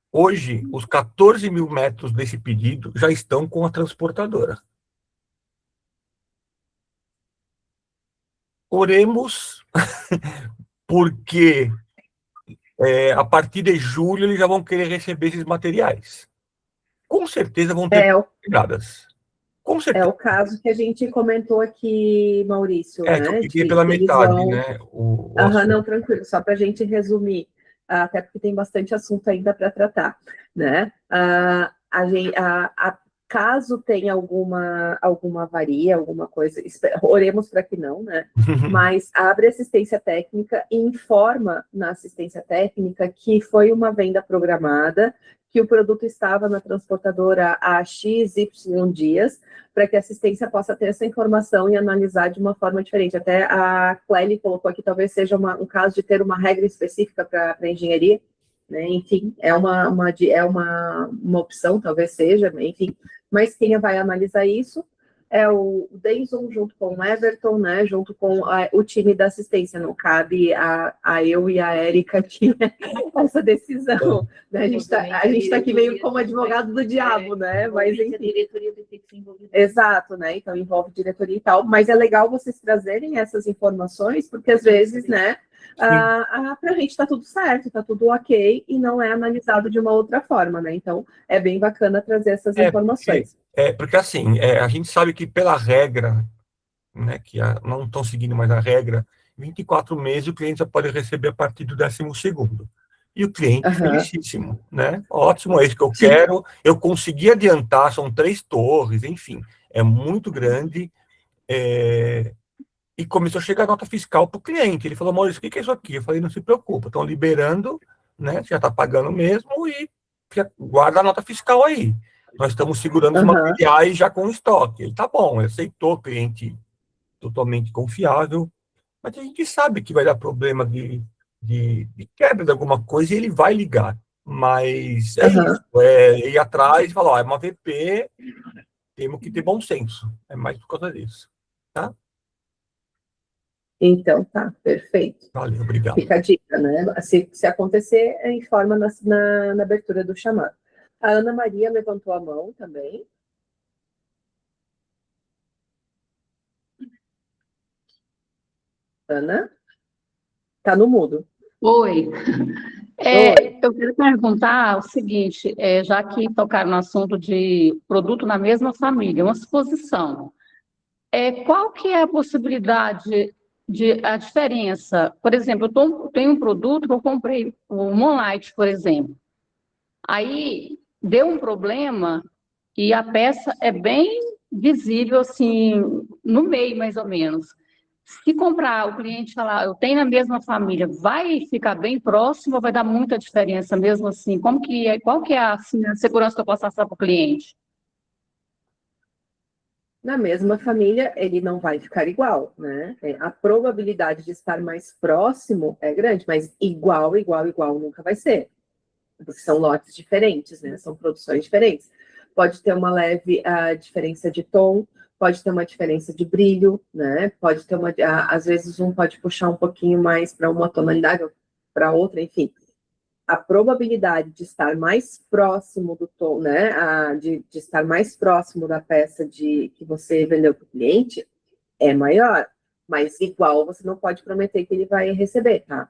Hoje, os 14 mil metros desse pedido já estão com a transportadora. Oremos, porque a partir de julho eles já vão querer receber esses materiais. Com certeza vão ter pegadas. Com certeza. É o caso que a gente comentou aqui, Maurício, né? Que eu fiquei pela metade, né? Não, tranquilo, só para a gente resumir, até porque tem bastante assunto ainda para tratar, né? Caso tenha alguma avaria, alguma coisa, oremos para que não, né? Mas abre assistência técnica e informa na assistência técnica que foi uma venda programada, que o produto estava na transportadora há X, Y dias, para que a assistência possa ter essa informação e analisar de uma forma diferente. Até a Clélia colocou aqui, talvez seja um caso de ter uma regra específica para a engenharia, né? Enfim, é uma opção, talvez seja, enfim, mas quem vai analisar isso é o Deison junto com o Everton, né, junto com o time da assistência. Não cabe a eu e a Érica aqui essa decisão, né? A gente tá aqui meio como advogado do diabo, né, mas enfim. A diretoria tem que ser envolvida. Exato, né, então envolve diretoria e tal, mas é legal vocês trazerem essas informações, porque às vezes, né, para a gente está tudo certo, está tudo ok, e não é analisado de uma outra forma, né? Então, é bem bacana trazer essas informações. Porque assim, a gente sabe que pela regra, né, que não estão seguindo mais a regra, 24 meses o cliente já pode receber a partir do 12º. E o cliente, felicíssimo, né? Ótimo, é isso que eu quero. Eu consegui adiantar, são 3 torres, enfim, é muito grande. E começou a chegar a nota fiscal para o cliente. Ele falou, Maurício, o que é isso aqui? Eu falei, não se preocupa, estão liberando, né? Você já está pagando mesmo e guarda a nota fiscal aí. Nós estamos segurando os materiais já com estoque. Ele tá bom, ele aceitou, cliente totalmente confiável, mas a gente sabe que vai dar problema de quebra de alguma coisa e ele vai ligar. Mas isso, ir atrás e falar, é uma VP, temos que ter bom senso. É mais por causa disso, tá? Então, tá, perfeito. Valeu, obrigado. Fica a dica, né? Se acontecer, informa na abertura do chamado. A Ana Maria levantou a mão também. Ana? Tá no mudo. Oi. Eu quero perguntar o seguinte, já que tocaram no assunto de produto na mesma família, uma suposição. Qual que é a possibilidade a diferença? Por exemplo, eu tenho um produto que eu comprei, o Moonlight, por exemplo. Aí deu um problema e a peça é bem visível, assim, no meio, mais ou menos. Se comprar, o cliente falar, eu tenho na mesma família, vai ficar bem próximo ou vai dar muita diferença mesmo assim? Qual que é assim, a segurança que eu posso passar para o cliente? Na mesma família, ele não vai ficar igual, né? A probabilidade de estar mais próximo é grande, mas igual nunca vai ser. Porque são lotes diferentes, né? São produções diferentes. Pode ter uma leve diferença de tom, pode ter uma diferença de brilho, né? Pode ter às vezes um pode puxar um pouquinho mais para uma tonalidade ou para outra, enfim. A probabilidade de estar mais próximo do tom, né? De estar mais próximo da peça que você vendeu para o cliente é maior, mas igual você não pode prometer que ele vai receber, tá?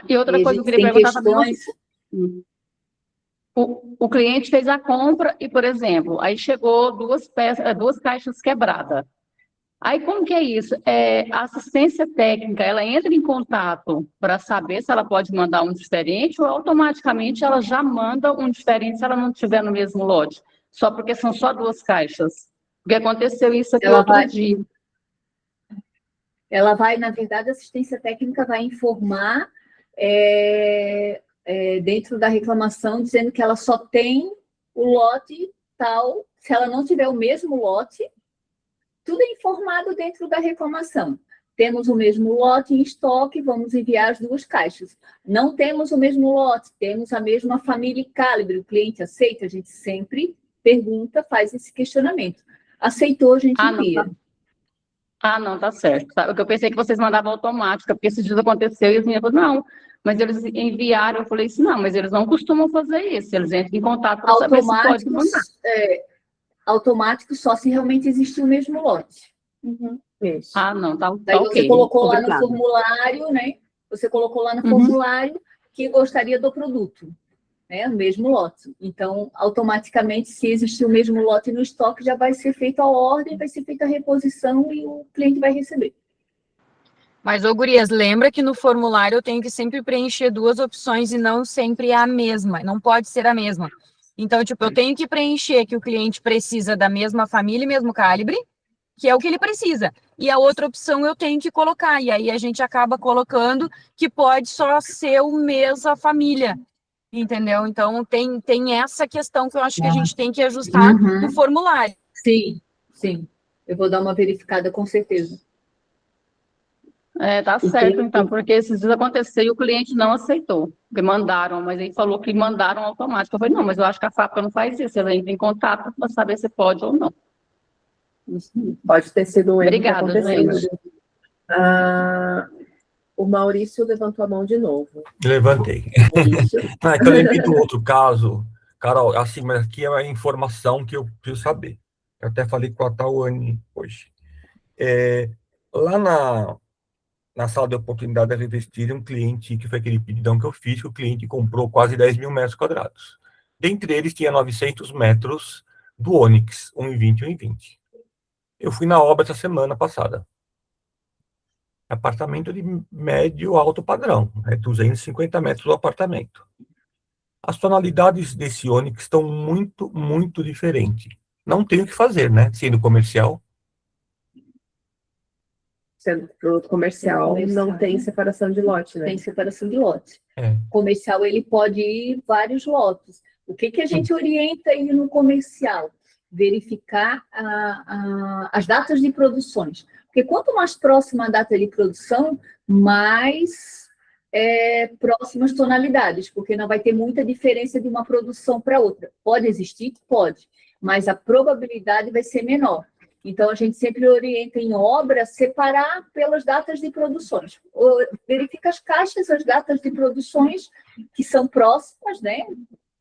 E outra E a coisa que eu gente queria tem perguntar também, questões. o cliente fez a compra e, por exemplo, aí chegou duas caixas quebradas. Aí, como que é isso? A assistência técnica, ela entra em contato para saber se ela pode mandar um diferente ou automaticamente ela já manda um diferente se ela não estiver no mesmo lote? Só porque são só 2 caixas. Porque aconteceu isso aqui outro dia. Ela vai, na verdade, a assistência técnica vai informar dentro da reclamação, dizendo que ela só tem o lote tal. Se ela não tiver o mesmo lote, tudo é informado dentro da reclamação. Temos o mesmo lote em estoque, vamos enviar as 2 caixas. Não temos o mesmo lote, temos a mesma família e calibre. O cliente aceita? A gente sempre pergunta, faz esse questionamento. Aceitou, a gente envia. Não, tá certo. Tá? Eu pensei que vocês mandavam automática, porque esses dias aconteceu e os meninos falaram, não, mas eles enviaram. Eu falei assim, não, mas eles não costumam fazer isso. Eles entram em contato para saber se pode mandar. Automático só se realmente existir o mesmo lote. Isso. Não, tá Daí ok. você colocou lá Obrigada. no formulário, né? Você colocou lá no formulário que gostaria do produto, né? O mesmo lote. Então, automaticamente, se existir o mesmo lote no estoque, já vai ser feita a ordem, vai ser feita a reposição e o cliente vai receber. Mas, gurias, lembra que no formulário eu tenho que sempre preencher 2 opções e não sempre a mesma. Não pode ser a mesma. Então, tipo, eu tenho que preencher que o cliente precisa da mesma família e mesmo calibre, que é o que ele precisa. E a outra opção eu tenho que colocar. E aí a gente acaba colocando que pode só ser o mesma família. Entendeu? Então, tem essa questão que eu acho que a gente tem que ajustar no formulário. Sim, sim. Eu vou dar uma verificada com certeza. Tá certo, então, porque esses dias aconteceu e o cliente não aceitou, porque mandaram, mas ele falou que mandaram automático. Eu falei, não, mas eu acho que a fábrica não faz isso, ela entra em contato para saber se pode ou não. Pode ter sido um erro que Obrigada, aconteceu. gente. O Maurício levantou a mão de novo. Levantei. É que eu lembrei do outro caso, Carol, assim, mas aqui é a informação que eu preciso saber. Eu até falei com a Tawane hoje. Lá na sala de oportunidade da Revestir, um cliente, que foi aquele pedidão que eu fiz, que o cliente comprou quase 10 mil metros quadrados. Dentre eles, tinha 900 metros do Onix, 1,20 e 1,20. Eu fui na obra essa semana passada. Apartamento de médio alto padrão, 250 metros do apartamento. As tonalidades desse Onix estão muito, muito diferentes. Não tem o que fazer, né? Sendo comercial. Sendo produto comercial, não tem separação de lote, né? Tem separação de lote. É. Comercial, ele pode ir vários lotes. O que a gente orienta aí no comercial? Verificar as datas de produções. Porque quanto mais próxima a data de produção, mais próximas tonalidades, porque não vai ter muita diferença de uma produção para outra. Pode existir? Pode, mas a probabilidade vai ser menor. Então, a gente sempre orienta em obra separar pelas datas de produções. Verifica as caixas, as datas de produções que são próximas, né?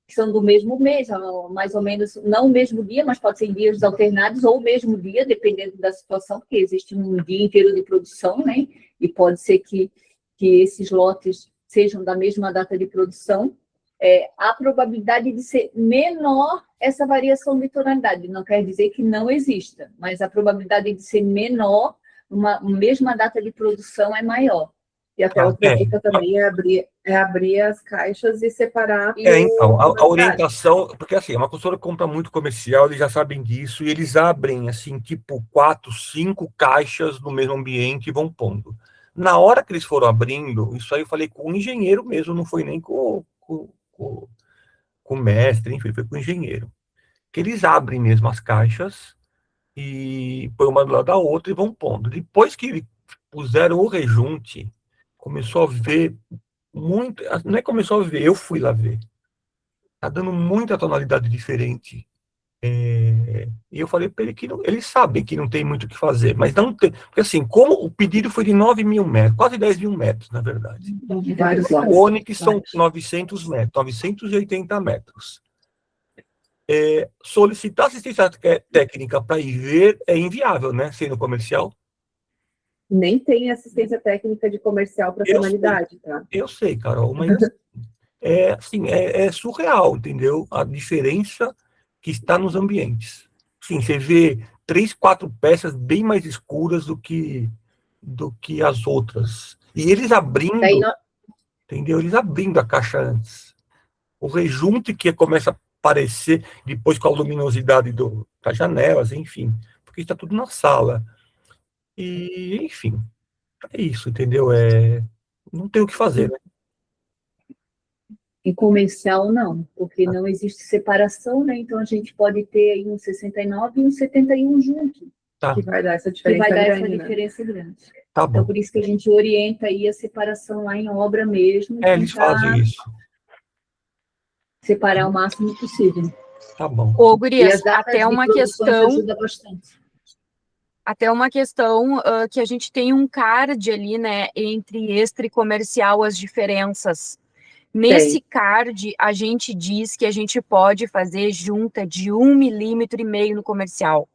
Que são do mesmo mês, mais ou menos, não o mesmo dia, mas pode ser em dias alternados ou o mesmo dia, dependendo da situação, porque existe um dia inteiro de produção, né? E pode ser que esses lotes sejam da mesma data de produção. A probabilidade de ser menor essa variação de tonalidade não quer dizer que não exista, mas a probabilidade de ser menor, uma mesma data de produção é maior. E até outra dica também é abrir as caixas e separar. Então, a orientação, porque assim, uma consultora compra muito comercial, eles já sabem disso, e eles abrem, assim, tipo 4, 5 caixas no mesmo ambiente e vão pondo. Na hora que eles foram abrindo, isso aí eu falei com o engenheiro mesmo, não foi nem com o mestre, enfim, foi com o engenheiro. Que eles abrem mesmo as caixas e põem uma do lado da outra e vão pondo. Depois que puseram o rejunte, começou a ver muito, não é começou a ver, eu fui lá ver. Tá dando muita tonalidade diferente. E eu falei para ele que eles sabem que não tem muito o que fazer, mas não tem, porque assim, como o pedido foi de 9 mil metros, quase 10 mil metros, na verdade. O Onix são 900 metros, 980 metros. solicitar assistência técnica para ir ver é inviável, né? Sendo comercial. Nem tem assistência técnica de comercial para tonalidade, tá? Eu sei, Carol, mas assim, é surreal, entendeu? A diferença que está nos ambientes. Sim, você vê 3, 4 peças bem mais escuras do que as outras. E eles abrindo, entendeu? Eles abrindo a caixa antes. O rejunte que começa a aparecer depois com a luminosidade das janelas, enfim, porque está tudo na sala. E, enfim, é isso, entendeu? Não tem o que fazer, né? Em comercial, não, porque não existe separação, né? Então a gente pode ter aí um 69 e um 71 junto, Tá, Que vai dar essa que vai diferença dar essa grande, né? diferença grande. tá Então, bom. por isso que a gente orienta aí a separação lá em obra mesmo, Eles tentar fazem isso. separar o máximo possível. Tá bom. Ô, E as Gurias, datas até de uma produção questão, ajuda bastante. que a gente tem um card ali, né, entre extra e comercial, as diferenças. Nesse card, a gente diz que a gente pode fazer junta de 1,5 milímetro no comercial,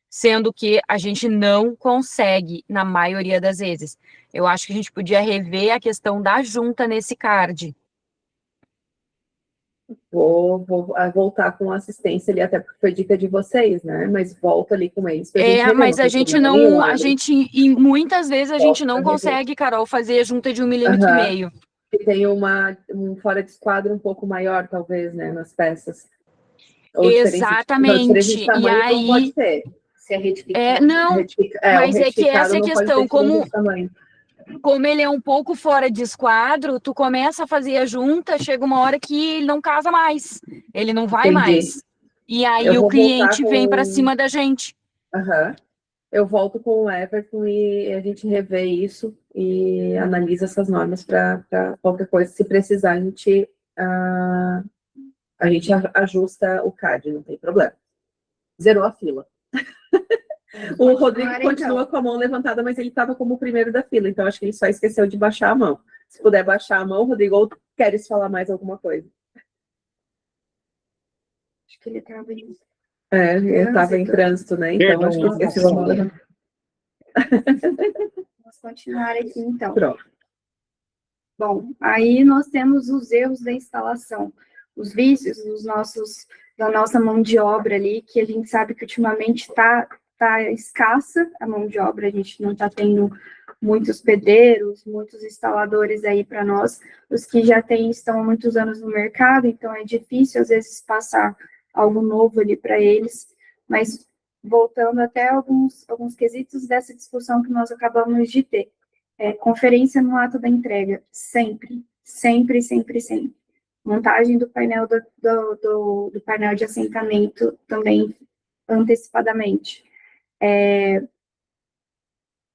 sendo que a gente não consegue, na maioria das vezes. Eu acho que a gente podia rever a questão da junta nesse card. Vou voltar com assistência ali, até porque foi dica de vocês, né? Mas volto ali com eles pra gente rever, Mas não a tem gente problema não, nenhum, a Adri. gente, e muitas vezes a gente Volto não pra rever. consegue, Carol, fazer a junta de 1,5 milímetro. E tem um fora de esquadro um pouco maior, talvez, né, nas peças. Ou diferença de Exatamente. E tamanho não pode aí, ter. Se é retificado. não, O mas é que retificado essa é a não pode questão, ter diferença de tamanho. como ele é um pouco fora de esquadro, tu começa a fazer a junta, chega uma hora que ele não casa mais, ele não vai Entendi. mais. E aí Eu o vou cliente voltar vem para com... cima da gente. Aham. Eu volto com o Everton e a gente revê isso e analisa essas normas para qualquer coisa. Se precisar, a gente ajusta o CAD, não tem problema. Zerou a fila. O Rodrigo continua com a mão levantada, mas ele estava como o primeiro da fila, então acho que ele só esqueceu de baixar a mão. Se puder baixar a mão, Rodrigo, ou queres falar mais alguma coisa? Acho que ele estava em Ele estava em trânsito, né? Então acho que esqueceu a mão levantada. Vamos continuar aqui, então. Pronto. Bom, aí nós temos os erros da instalação, os vícios da nossa mão de obra ali, que a gente sabe que ultimamente está escassa a mão de obra, a gente não está tendo muitos pedreiros, muitos instaladores aí para nós, os que já estão há muitos anos no mercado, então é difícil às vezes passar algo novo ali para eles, mas voltando até alguns quesitos dessa discussão que nós acabamos de ter. Conferência no ato da entrega, sempre, sempre, sempre, sempre. Montagem do painel do painel de assentamento também antecipadamente.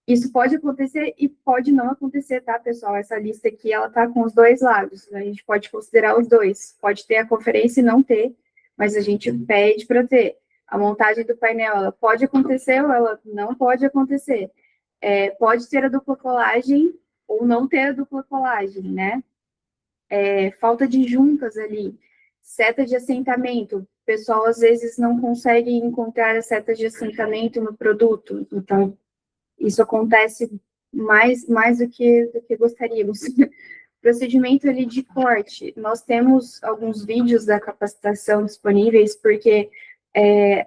Isso pode acontecer e pode não acontecer, tá, pessoal? Essa lista aqui, ela tá com os dois lados, a gente pode considerar os dois. Pode ter a conferência e não ter, mas a gente pede para ter. A montagem do painel, ela pode acontecer ou ela não pode acontecer. Pode ter a dupla colagem ou não ter a dupla colagem, né? Falta de juntas ali, seta de assentamento. O pessoal, às vezes, não consegue encontrar a seta de assentamento no produto. Então, isso acontece mais do que gostaríamos. Procedimento ali de corte. Nós temos alguns vídeos da capacitação disponíveis, porque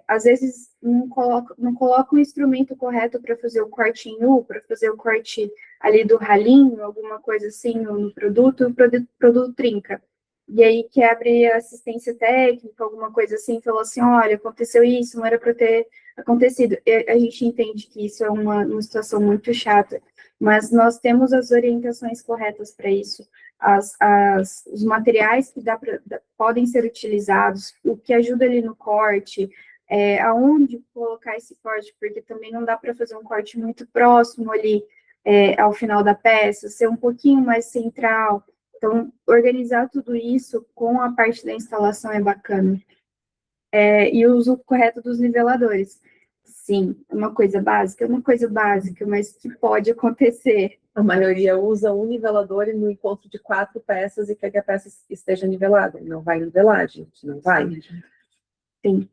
às vezes não coloca o instrumento correto para fazer o corte em U, para fazer o corte ali do ralinho, alguma coisa assim no produto, o produto trinca. E aí quebra a assistência técnica, alguma coisa assim, falou assim, olha, aconteceu isso, não era para ter acontecido. A gente entende que isso é uma situação muito chata, mas nós temos as orientações corretas para isso. Os materiais que podem ser utilizados, o que ajuda ali no corte, aonde colocar esse corte, porque também não dá para fazer um corte muito próximo ali ao final da peça, ser um pouquinho mais central. Então, organizar tudo isso com a parte da instalação é bacana. E o uso correto dos niveladores. Sim, é uma coisa básica, mas que pode acontecer. A maioria usa um nivelador no encontro de 4 peças e quer que a peça esteja nivelada. Não vai nivelar, gente, não vai. Sim.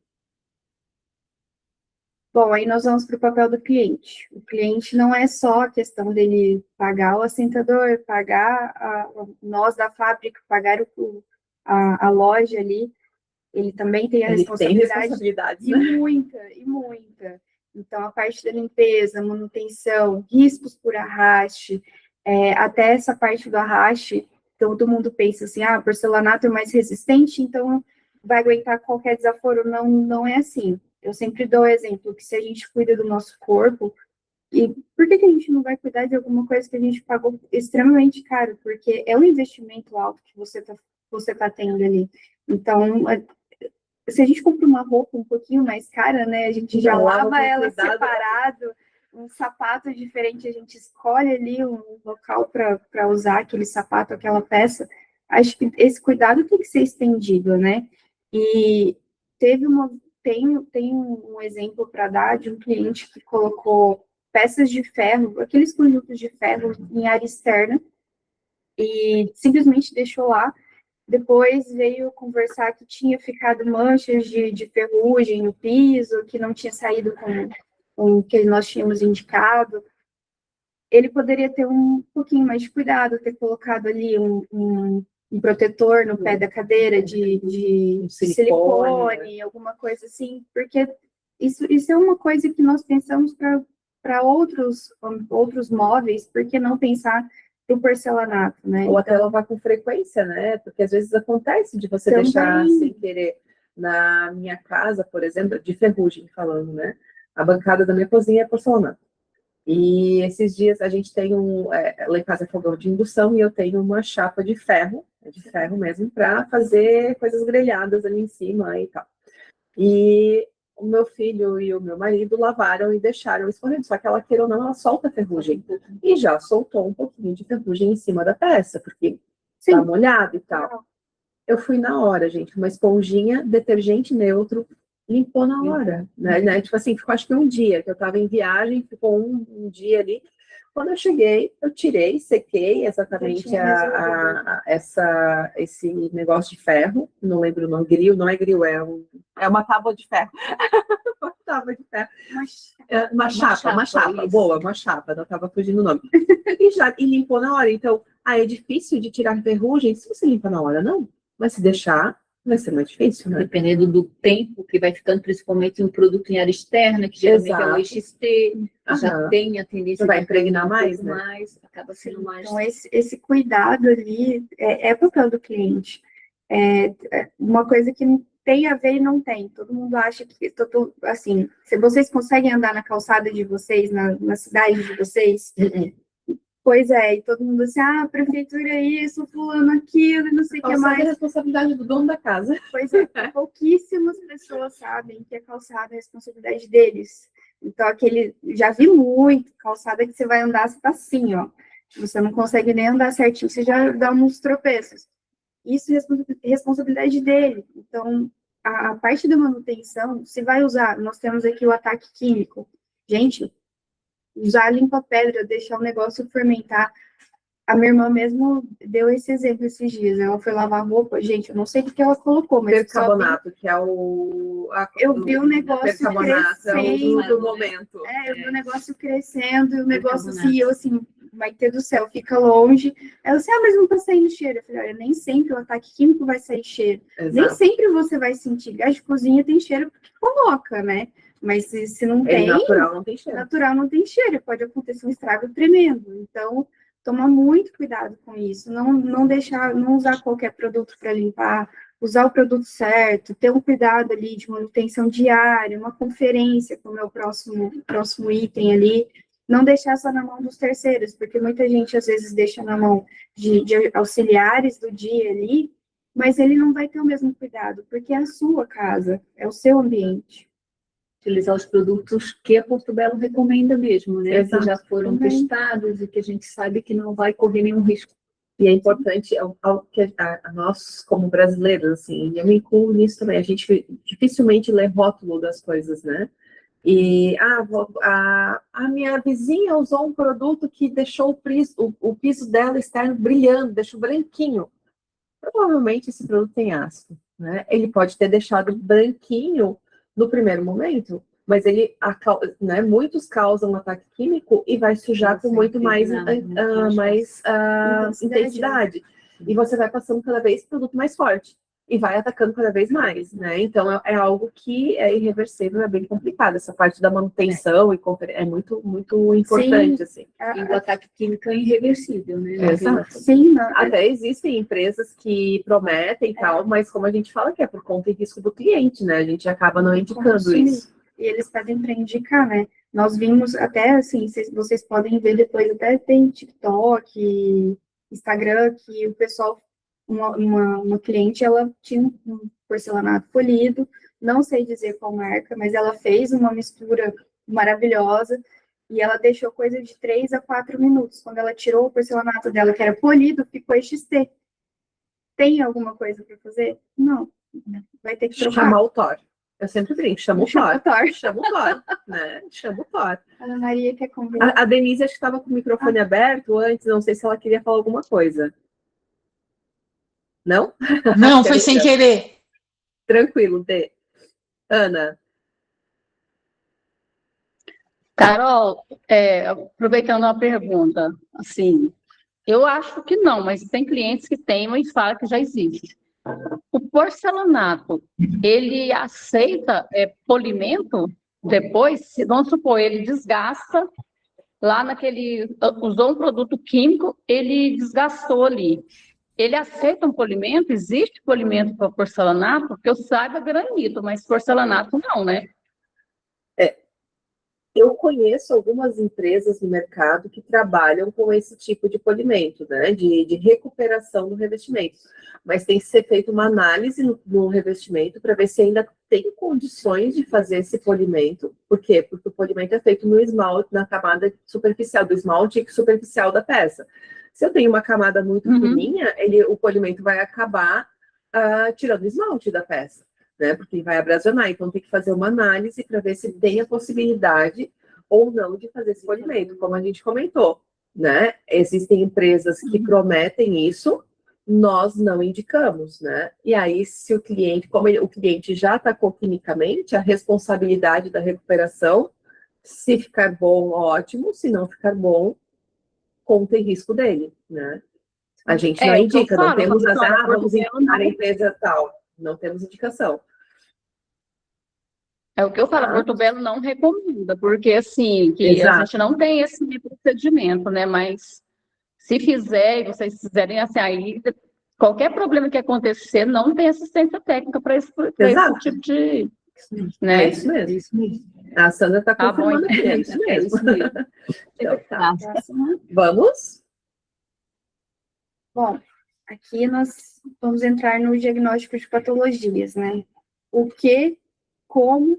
Bom, aí nós vamos para o papel do cliente. O cliente não é só a questão dele pagar o assentador, pagar nós da fábrica, pagar a loja ali. Ele também tem a Ele tem responsabilidade, responsabilidades, e né? muita. Então, a parte da limpeza, manutenção, riscos por arraste, até essa parte do arraste, todo mundo pensa assim, o porcelanato é mais resistente, então vai aguentar qualquer desaforo. Não, não é assim. Eu sempre dou o exemplo que se a gente cuida do nosso corpo, e por que a gente não vai cuidar de alguma coisa que a gente pagou extremamente caro? Porque é um investimento alto que você tá tendo ali. Então, se a gente compra uma roupa um pouquinho mais cara, né? A gente já lava ela separado, um sapato diferente, a gente escolhe ali um local para usar aquele sapato, aquela peça. Acho que esse cuidado tem que ser estendido, né? E tem um exemplo para dar de um cliente que colocou peças de ferro, aqueles conjuntos de ferro em área externa, e simplesmente deixou lá. Depois veio conversar que tinha ficado manchas de ferrugem no piso, que não tinha saído com o que nós tínhamos indicado. Ele poderia ter um pouquinho mais de cuidado, ter colocado ali um protetor no pé da cadeira de silicone, alguma coisa assim, porque isso é uma coisa que nós pensamos para outros móveis, por que não pensar do porcelanato, né? Ou até lavar com frequência, né? Porque às vezes acontece de você deixar sem querer. Na minha casa, por exemplo, de ferrugem falando, né? A bancada da minha cozinha é porcelanato. E esses dias a gente tem lá em casa é fogão de indução e eu tenho uma chapa de ferro mesmo, para fazer coisas grelhadas ali em cima e tal. E o meu filho e o meu marido lavaram e deixaram escorrendo, só que ela, queira ou não, ela solta ferrugem. E já soltou um pouquinho de ferrugem em cima da peça, porque tá molhado e tal. Eu fui na hora, gente, uma esponjinha, detergente neutro, limpou na hora, né? Tipo assim, ficou acho que um dia, que eu tava em viagem, ficou um dia ali. Quando eu cheguei, eu tirei, sequei exatamente esse negócio de ferro, não lembro o nome, grill, não é grill, é uma tábua de ferro. Uma tábua de ferro. Uma chapa, boa, uma chapa, não estava fugindo o nome. E limpou na hora, então, é difícil de tirar ferrugem se você limpa na hora, não. Mas se deixar, vai ser mais difícil, né? Dependendo do tempo que vai ficando, principalmente um produto em área externa, que geralmente é o EXT, já tem a tendência vai impregnar mais, né? Acaba sendo mais. Então, esse cuidado ali é papel do cliente. Uma coisa que não tem a ver e não tem. Todo mundo acha que, assim, se vocês conseguem andar na calçada de vocês, na cidade de vocês, pois é, e todo mundo assim, a prefeitura é isso, fulano aquilo, e não sei o que mais. É a responsabilidade do dono da casa. Pois é, pouquíssimas pessoas sabem que a calçada é a responsabilidade deles. Então, já vi muito calçada que você vai andar, você tá assim, ó. Você não consegue nem andar certinho, você já dá uns tropeços. Isso é responsabilidade dele. Então, a parte da manutenção, se vai usar, nós temos aqui o ataque químico. Gente, usar limpa-pedra, deixar o negócio fermentar. A minha irmã mesmo deu esse exemplo esses dias. Ela foi lavar roupa. Gente, eu não sei o que ela colocou, mas... Percarbonato, que é o... Eu vi o negócio crescendo. É o do momento. Eu vi o negócio crescendo, e o negócio assim, eu assim, vai ter do céu, fica longe. Ela assim, mas não tá saindo cheiro. Eu falei, olha, nem sempre o ataque químico vai sair cheiro. Exato. Nem sempre você vai sentir. Gás de cozinha tem cheiro porque coloca, né? Mas se não tem... natural não tem cheiro. Natural não tem cheiro. Pode acontecer um estrago tremendo. Então, tomar muito cuidado com isso. Não usar qualquer produto para limpar. Usar o produto certo. Ter um cuidado ali de manutenção diária. Uma conferência, como é o próximo item ali. Não deixar só na mão dos terceiros, porque muita gente às vezes deixa na mão de auxiliares do dia ali, mas ele não vai ter o mesmo cuidado, porque é a sua casa, é o seu ambiente. Utilizar os produtos que a Porto Belo recomenda mesmo, né? Exato. Que já foram testados e que a gente sabe que não vai correr nenhum risco. E é importante, que nós, como brasileiros, assim, eu me incluo nisso também, a gente dificilmente lê rótulo das coisas, né? E a minha vizinha usou um produto que deixou o piso dela externo brilhando, deixou branquinho. Provavelmente esse produto tem ácido. né? Ele pode ter deixado branquinho no primeiro momento, mas ele, né, muitos causam ataque químico e vai sujar com muito mais, intensidade. E você vai passando cada vez produto mais forte e vai atacando cada vez mais, né? Então é algo que é irreversível, é bem complicado. Essa parte da manutenção é muito, muito importante, assim. E o ataque químico é irreversível, né? Exato. Sim, até existem empresas que prometem e tal, mas como a gente fala que é por conta e risco do cliente, né? A gente acaba não indicando isso. E eles pedem para indicar, né? Nós vimos até, assim, vocês podem ver depois, até tem TikTok, Instagram, que o pessoal, uma cliente, ela tinha um porcelanato polido, não sei dizer qual marca, mas ela fez uma mistura maravilhosa, e ela deixou coisa de 3 a 4 minutos. Quando ela tirou o porcelanato dela, que era polido, ficou XT. Tem alguma coisa para fazer? Não. Vai ter que trocar. Chamar o Thor. Eu sempre brinco, chama o Thor. Chama o Thor, né? Chama o Thor. Ana Maria quer convidar. A Denise acho que estava com o microfone aberto antes, não sei se ela queria falar alguma coisa. Não? Não, foi sem querer. Tranquilo, Dê. Ana. Carol, aproveitando a pergunta, assim, eu acho que não, mas tem clientes que têm e falam que já existe. O porcelanato, ele aceita polimento depois? Vamos supor, ele desgasta lá usou um produto químico, ele desgastou ali. Ele aceita um polimento? Existe polimento para porcelanato? Que eu saiba granito, mas porcelanato não, né? Eu conheço algumas empresas no mercado que trabalham com esse tipo de polimento, né, de recuperação do revestimento. Mas tem que ser feita uma análise no revestimento para ver se ainda tem condições de fazer esse polimento. Por quê? Porque o polimento é feito no esmalte, na camada superficial, do esmalte superficial da peça. Se eu tenho uma camada muito fininha, o polimento vai acabar tirando o esmalte da peça, né? Porque vai abrasionar. Então tem que fazer uma análise para ver se tem a possibilidade ou não de fazer esse polimento, como a gente comentou, né? Existem empresas que prometem isso, nós não indicamos, né? E aí, se o cliente, o cliente já atacou quimicamente, a responsabilidade da recuperação, se ficar bom, ótimo, se não ficar bom, conta em risco dele, né? A gente não indica, não temos vamos indicar a empresa tal, não temos indicação. É o que eu falo, Porto Belo não recomenda, porque assim, que a gente não tem esse procedimento, né? Mas se fizer, e vocês fizerem assim, aí qualquer problema que acontecer, não tem assistência técnica para esse tipo de. Né? É isso mesmo. A Sandra está confirmando aqui, é isso mesmo. Então, tá. Vamos? Bom, aqui nós vamos entrar no diagnóstico de patologias, né? O que, como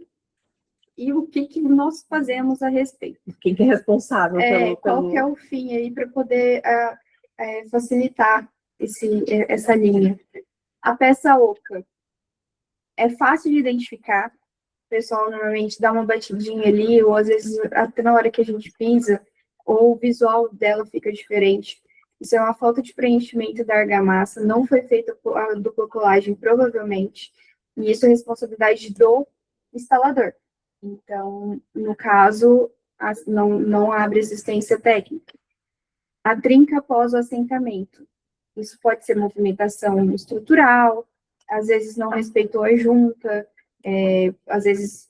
e o que nós fazemos a respeito. Quem que é responsável Qual que é o fim aí para poder facilitar essa linha? A peça oca é fácil de identificar. O pessoal normalmente dá uma batidinha ali, ou às vezes até na hora que a gente pisa, ou o visual dela fica diferente. Isso é uma falta de preenchimento da argamassa, não foi feita a dupla colagem, provavelmente, e isso é responsabilidade do instalador. Então, no caso, não abre assistência técnica. A trinca após o assentamento. Isso pode ser movimentação estrutural, às vezes não respeitou a junta, às vezes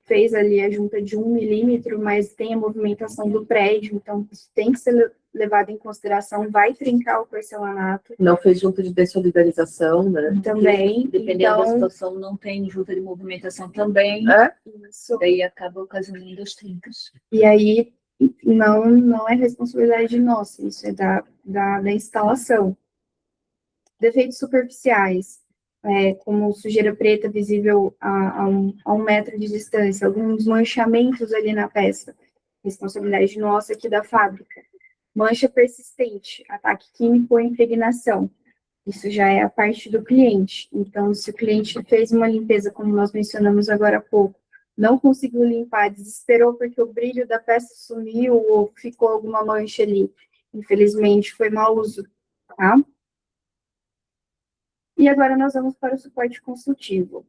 fez ali a junta de 1 milímetro, mas tem a movimentação do prédio, então isso tem que ser levado em consideração, vai trincar o porcelanato. Não fez junta de dessolidarização, né? Também. Dependendo da situação, não tem junta de movimentação também. Isso. Daí acaba ocasionando as trincas. E aí, não é responsabilidade nossa, isso é da instalação. Defeitos superficiais, como sujeira preta visível a 1 metro de distância, alguns manchamentos ali na peça, responsabilidade nossa aqui da fábrica. Mancha persistente, ataque químico ou impregnação, isso já é a parte do cliente. Então, se o cliente fez uma limpeza, como nós mencionamos agora há pouco, não conseguiu limpar, desesperou porque o brilho da peça sumiu ou ficou alguma mancha ali, infelizmente foi mau uso, tá? E agora nós vamos para o suporte consultivo.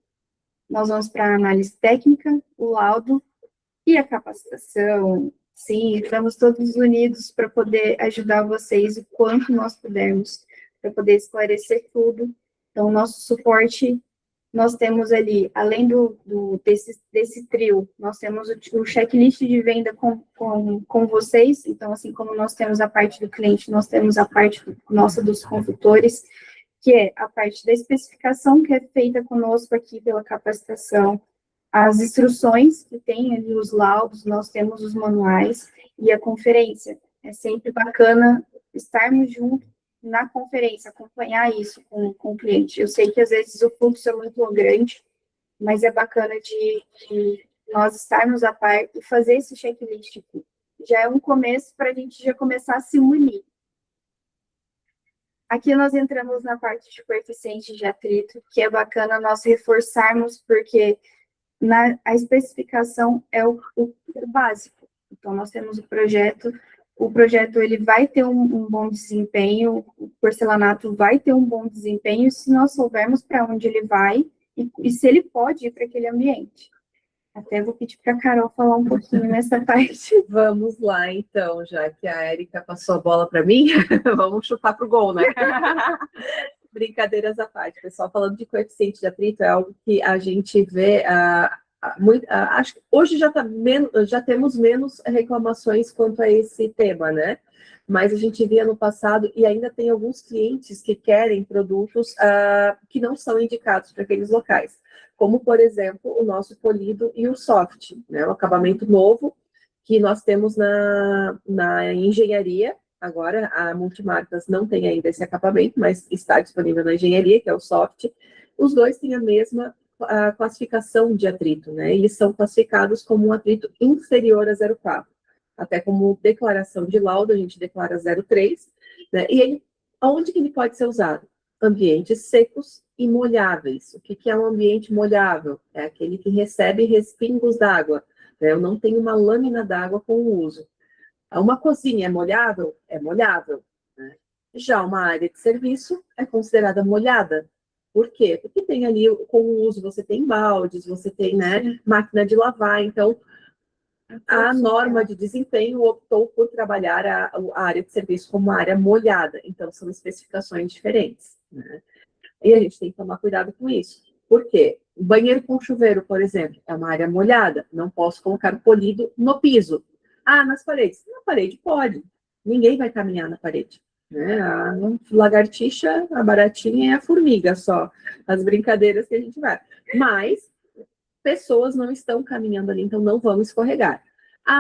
Nós vamos para a análise técnica, o laudo e a capacitação. Sim, estamos todos unidos para poder ajudar vocês o quanto nós pudermos, para poder esclarecer tudo. Então, nosso suporte, nós temos ali, além desse trio, nós temos o checklist de venda com vocês. Então, assim como nós temos a parte do cliente, nós temos a parte nossa dos consultores, que é a parte da especificação, que é feita conosco aqui pela capacitação, as instruções, que tem ali os laudos, nós temos os manuais, e a conferência. É sempre bacana estarmos juntos na conferência, acompanhar isso com o cliente. Eu sei que às vezes o fluxo é muito grande, mas é bacana de nós estarmos a par e fazer esse checklist aqui. Já é um começo para a gente já começar a se unir. Aqui nós entramos na parte de coeficiente de atrito, que é bacana nós reforçarmos, porque a especificação é o básico. Então, nós temos o projeto ele vai ter um bom desempenho, o porcelanato vai ter um bom desempenho se nós soubermos para onde ele vai e se ele pode ir para aquele ambiente. Até vou pedir para a Carol falar um pouquinho nessa parte. Vamos lá, então, já que a Érica passou a bola para mim, vamos chutar para o gol, né? Brincadeiras à parte, pessoal, falando de coeficiente de atrito, é algo que a gente vê, acho que hoje já temos menos reclamações quanto a esse tema, né? Mas a gente via no passado, e ainda tem alguns clientes que querem produtos que não são indicados para aqueles locais, como, por exemplo, o nosso polido e o soft, né? O acabamento novo que nós temos na engenharia. Agora, a Multimarcas não tem ainda esse acabamento, mas está disponível na engenharia, que é o soft. Os dois têm a mesma classificação de atrito, né? Eles são classificados como um atrito inferior a 0,4. Até como declaração de laudo, a gente declara 0,3, né? E onde que ele pode ser usado? Ambientes secos e molháveis. O que é um ambiente molhável? É aquele que recebe respingos d'água, né? Eu não tenho uma lâmina d'água com o uso. Uma cozinha é molhável? É molhável, né? Já uma área de serviço é considerada molhada. Por quê? Porque tem ali, com o uso, você tem baldes, você tem, né, máquina de lavar. Então, a norma de desempenho optou por trabalhar a área de serviço como área molhada. Então, são especificações diferentes, né? E a gente tem que tomar cuidado com isso. Por quê? O banheiro com chuveiro, por exemplo, é uma área molhada. Não posso colocar o polido no piso. Nas paredes. Na parede pode. Ninguém vai caminhar na parede, né? A lagartixa, a baratinha é a formiga só. As brincadeiras que a gente vai. Mas pessoas não estão caminhando ali, então não vão escorregar.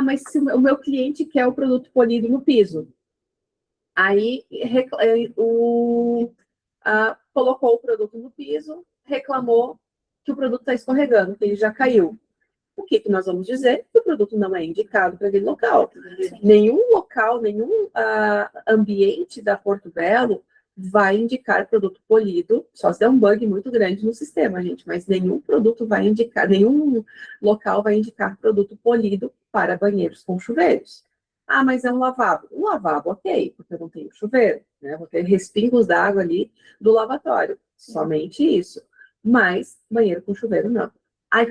Mas se o meu cliente quer o produto polido no piso, aí colocou o produto no piso, reclamou que o produto está escorregando, que ele já caiu. O que nós vamos dizer? Que o produto não é indicado para aquele local. Nenhum local, nenhum ambiente da Porto Belo vai indicar produto polido, só se der um bug muito grande no sistema, gente, mas nenhum produto vai indicar, nenhum local vai indicar produto polido para banheiros com chuveiros. Mas é um lavabo. Um lavabo, ok, porque eu não tenho chuveiro, né? Vou ter respingos d'água ali do lavatório. Somente isso. Mas banheiro com chuveiro, não.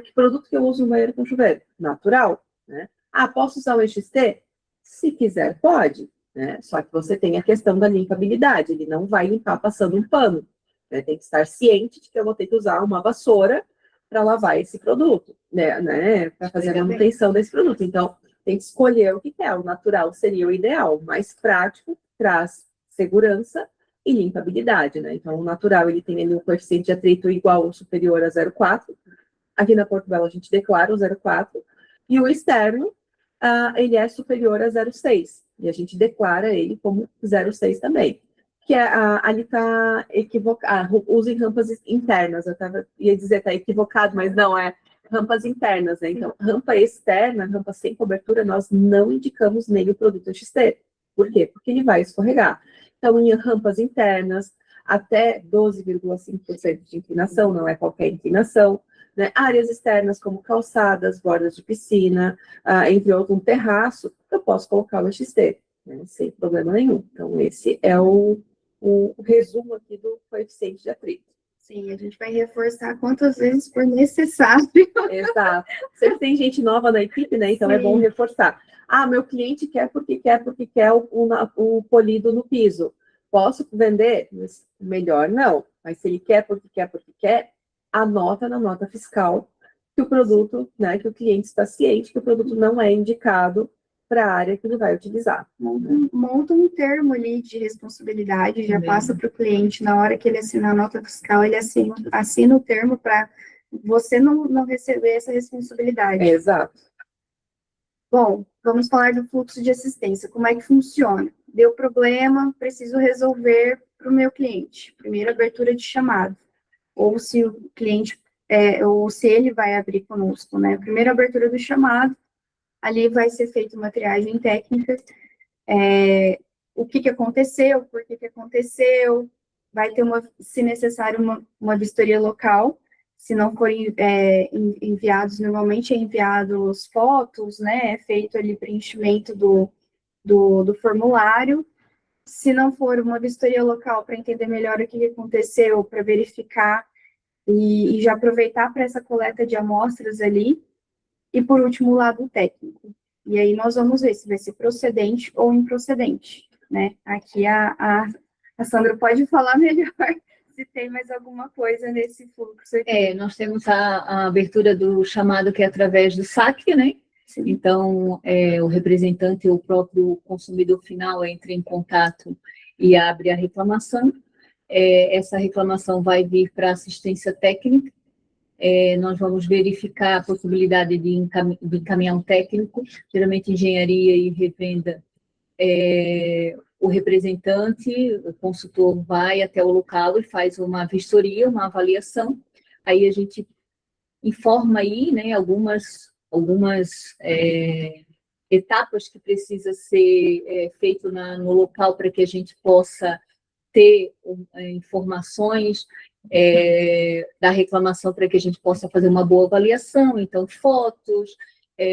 Que produto que eu uso no banheiro com chuveiro? Natural, né? Posso usar o EXT? Se quiser, pode, né? Só que você tem a questão da limpabilidade. Ele não vai limpar passando um pano, né? Tem que estar ciente de que eu vou ter que usar uma vassoura para lavar esse produto, né? Para fazer a manutenção desse produto. Então, tem que escolher o que é. O natural seria o ideal, mais prático, traz segurança e limpabilidade, né? Então, o natural, ele tem ali um coeficiente de atrito igual ou superior a 0,4. Aqui na Porto Belo, a gente declara o 0,4. E o externo, ele é superior a 0,6. E a gente declara ele como 0,6 também. Que ali está equivocado. Usa em rampas internas. Eu ia dizer que está equivocado, mas não, é rampas internas, né? Então, rampa externa, rampa sem cobertura, nós não indicamos nem o produto XT. Por quê? Porque ele vai escorregar. Então, em rampas internas, até 12,5% de inclinação, não é qualquer inclinação, né? Áreas externas, como calçadas, bordas de piscina, entre outros, um terraço, eu posso colocar o XT, né? Sem problema nenhum. Então, esse é o resumo aqui do coeficiente de atrito. Sim, a gente vai reforçar quantas vezes for necessário. Exato. Sempre tem gente nova na equipe, né? Então é bom Sim. reforçar. Ah, meu cliente quer porque quer o polido no piso. Posso vender? Melhor não. Mas se ele quer porque quer, anota na nota fiscal que o produto, né, que o cliente está ciente que o produto não é indicado para a área que ele vai utilizar. Monta um termo ali de responsabilidade, já passa para o cliente, na hora que ele assinar a nota fiscal, ele assina o termo para você não receber essa responsabilidade. Exato. Bom, vamos falar do fluxo de assistência. Como é que funciona? Deu problema, preciso resolver para o meu cliente. Primeiro, abertura de chamado. Ou se o cliente, ou se ele vai abrir conosco, né? Primeiro, abertura do chamado. Ali vai ser feita uma triagem técnica. O que aconteceu, por que aconteceu. Vai ter, se necessário, uma vistoria local. Se não forem enviados, normalmente é enviados fotos, né? É feito ali preenchimento do formulário. Se não for uma vistoria local para entender melhor o que aconteceu, para verificar e já aproveitar para essa coleta de amostras ali. E por último, o lado técnico. E aí nós vamos ver se vai ser procedente ou improcedente, né? Aqui a Sandra pode falar melhor se tem mais alguma coisa nesse fluxo aqui. Nós temos a abertura do chamado que é através do saque, né? Sim. Então, o representante ou o próprio consumidor final entra em contato e abre a reclamação. Essa reclamação vai vir para assistência técnica. Nós vamos verificar a possibilidade de encaminhar um técnico, geralmente engenharia e revenda. O representante, o consultor vai até o local e faz uma vistoria, uma avaliação. Aí a gente informa aí, né, algumas etapas que precisa ser feito no local para que a gente possa ter informações da reclamação para que a gente possa fazer uma boa avaliação. Então, fotos,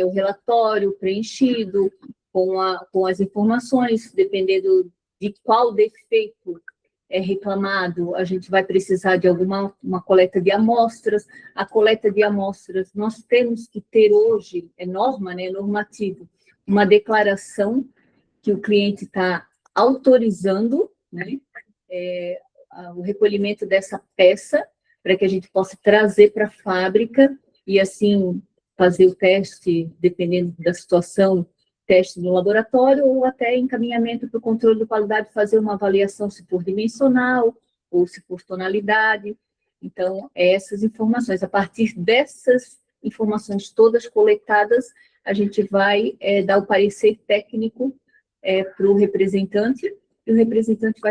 o relatório preenchido com as informações, dependendo de qual defeito é reclamado, a gente vai precisar de uma coleta de amostras. A coleta de amostras, nós temos que ter hoje, norma, né, normativo, uma declaração que o cliente está autorizando, né, o recolhimento dessa peça, para que a gente possa trazer para a fábrica e, assim, fazer o teste, dependendo da situação, teste no laboratório ou até encaminhamento para o controle de qualidade, fazer uma avaliação se for dimensional ou se for tonalidade. Então, essas informações, a partir dessas informações todas coletadas, a gente vai dar o parecer técnico para o representante, e o representante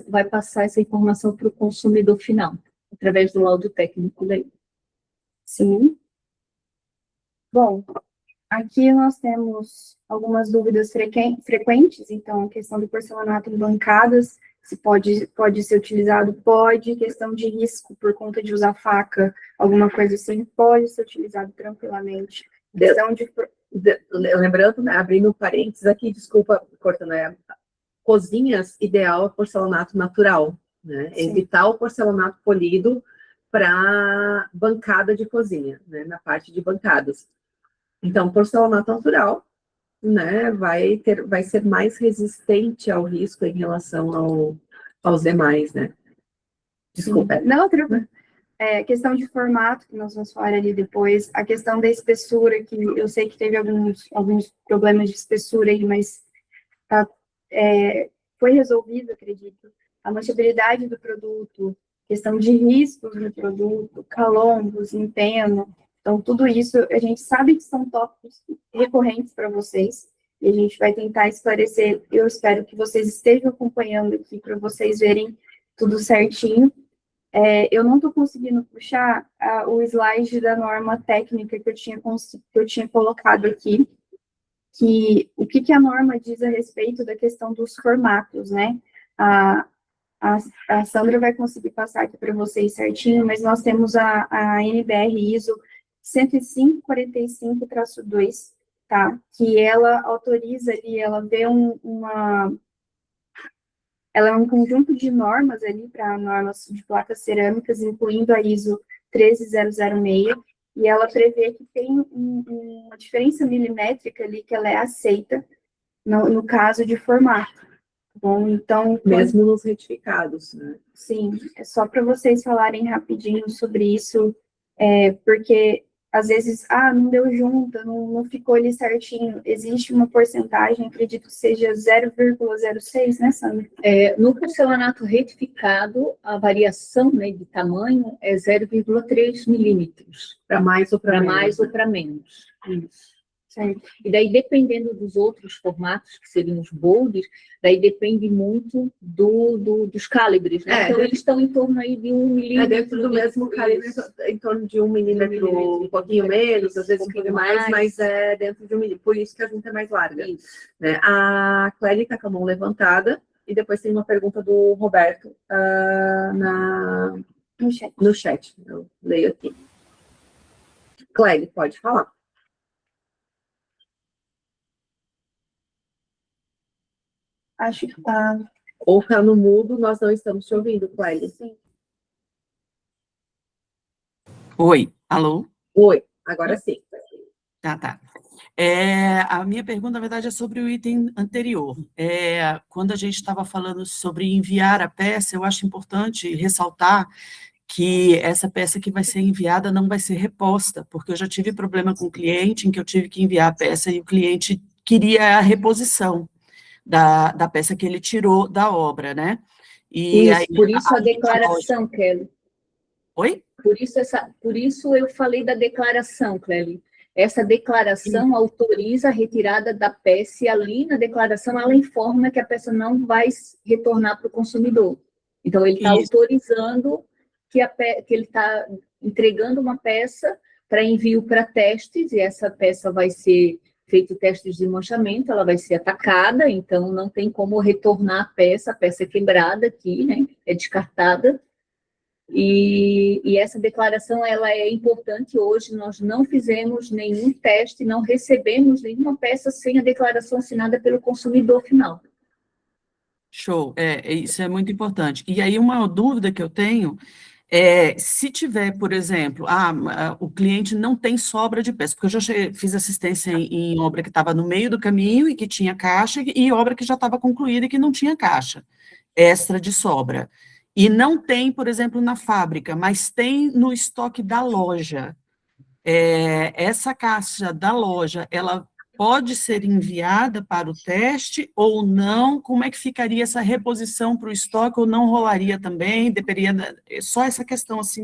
vai passar essa informação para o consumidor final, através do laudo técnico daí. Sim. Bom, aqui nós temos algumas dúvidas frequentes, então, a questão do porcelanato em bancadas, se pode ser utilizado, pode, questão de risco por conta de usar faca, alguma coisa assim, pode ser utilizado tranquilamente. Questão Lembrando, né, abrindo parênteses aqui, desculpa, cortando, cozinhas, ideal é porcelanato natural, né? Sim. Evitar o porcelanato polido para bancada de cozinha, né? Na parte de bancadas. Então, porcelanato natural, né? Vai ser mais resistente ao risco em relação aos demais, né? Desculpa. Não, tranquilo. Questão de formato, que nós vamos falar ali depois, a questão da espessura, que eu sei que teve alguns problemas de espessura aí, mas foi resolvido, acredito. A manchabilidade do produto, questão de riscos no produto, calombos, empeno. Então, tudo isso, a gente sabe que são tópicos recorrentes para vocês, e a gente vai tentar esclarecer. Eu espero que vocês estejam acompanhando aqui para vocês verem tudo certinho. Eu não estou conseguindo puxar o slide da norma técnica que eu tinha colocado aqui, que o que a norma diz a respeito da questão dos formatos, né? A Sandra vai conseguir passar aqui para vocês certinho, mas nós temos a NBR ISO 10545-2, tá? Que ela autoriza ali, ela vê ela é um conjunto de normas ali para normas de placas cerâmicas, incluindo a ISO 13006, e ela prevê que tem uma diferença milimétrica ali que ela é aceita no caso de formato. Bom, então, Mesmo nos retificados, né? sim, é só para vocês falarem rapidinho sobre isso, porque às vezes, não deu junta, não ficou ali certinho. Existe uma porcentagem, acredito que seja 0,06, né, Sandra? No porcelanato retificado, a variação, né, de tamanho é 0,3 milímetros. Para mais ou para menos. Mais ou para menos. Isso. Certo. E daí, dependendo dos outros formatos, que seriam os boldes, daí depende muito dos calibres, né? Então, eles estão em torno aí de 1 milímetro. Dentro do mesmo calibre, em torno de 1 milímetro, um pouquinho menos, às vezes um pouquinho mais, mas é dentro de 1 milímetro. Por isso que a junta é mais larga. Né? A Clélia está com a mão levantada, e depois tem uma pergunta do Roberto no chat. Eu leio aqui. Clélia, pode falar. Acho que tá. Ou tá no mudo, nós não estamos te ouvindo, Clélia. Sim. Oi, alô? Oi, agora sim. Tá. A minha pergunta, na verdade, é sobre o item anterior. Quando a gente estava falando sobre enviar a peça, eu acho importante ressaltar que essa peça que vai ser enviada não vai ser reposta, porque eu já tive problema com o cliente, em que eu tive que enviar a peça e o cliente queria a reposição da peça que ele tirou da obra, né? E isso, aí, por isso a declaração, Kelly. Oi? Por isso eu falei da declaração, Kelly. Essa declaração autoriza a retirada da peça e ali na declaração ela informa que a peça não vai retornar para o consumidor. Então, ele está autorizando que ele está entregando uma peça para envio para testes, e essa peça vai ser feito testes de manchamento, ela vai ser atacada, então não tem como retornar a peça é quebrada aqui, né, é descartada, e essa declaração, ela é importante hoje, nós não fizemos nenhum teste, não recebemos nenhuma peça sem a declaração assinada pelo consumidor final. Show, isso é muito importante. E aí uma dúvida que eu tenho se tiver, por exemplo, o cliente não tem sobra de peça, porque eu já fiz assistência em obra que estava no meio do caminho e que tinha caixa, e obra que já estava concluída e que não tinha caixa extra de sobra. E não tem, por exemplo, na fábrica, mas tem no estoque da loja. Essa caixa da loja, ela pode ser enviada para o teste ou não? Como é que ficaria essa reposição para o estoque, ou não rolaria também? Dependeria só essa questão, assim,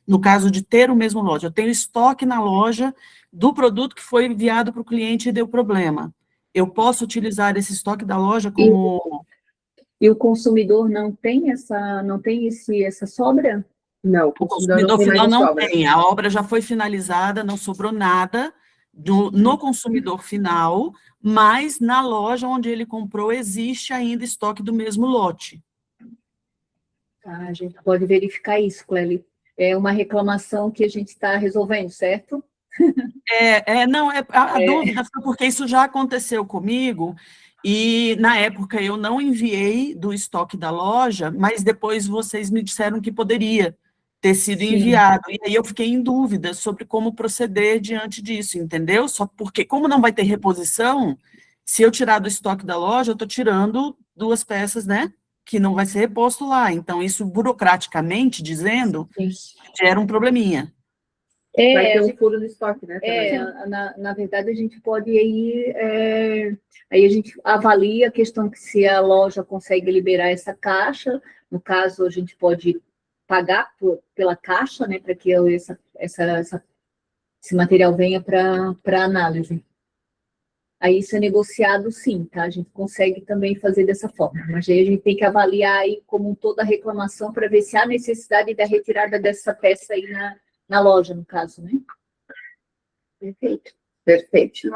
no caso de ter o mesmo lote. Eu tenho estoque na loja do produto que foi enviado para o cliente e deu problema. Eu posso utilizar esse estoque da loja como... E o consumidor não tem essa sobra? Não, o consumidor final não tem. A obra já foi finalizada, não sobrou nada no consumidor final, mas na loja onde ele comprou existe ainda estoque do mesmo lote. A gente pode verificar isso, Clélia. É uma reclamação que a gente está resolvendo, certo? A dúvida foi porque isso já aconteceu comigo, e na época eu não enviei do estoque da loja, mas depois vocês me disseram que poderia ter sido enviado, e aí eu fiquei em dúvida sobre como proceder diante disso, entendeu? Só porque, como não vai ter reposição, se eu tirar do estoque da loja, eu estou tirando 2 peças, né, que não vai ser reposto lá, então isso, burocraticamente dizendo, gera um probleminha. Vai ter um furo no estoque, né? Na verdade, a gente pode aí a gente avalia a questão que se a loja consegue liberar essa caixa, no caso, a gente pode pagar pela caixa, né, para que esse material venha para análise. Aí isso é negociado, sim, tá? A gente consegue também fazer dessa forma, mas aí a gente tem que avaliar aí como toda a reclamação para ver se há necessidade da retirada dessa peça aí na loja, no caso, né? Perfeito.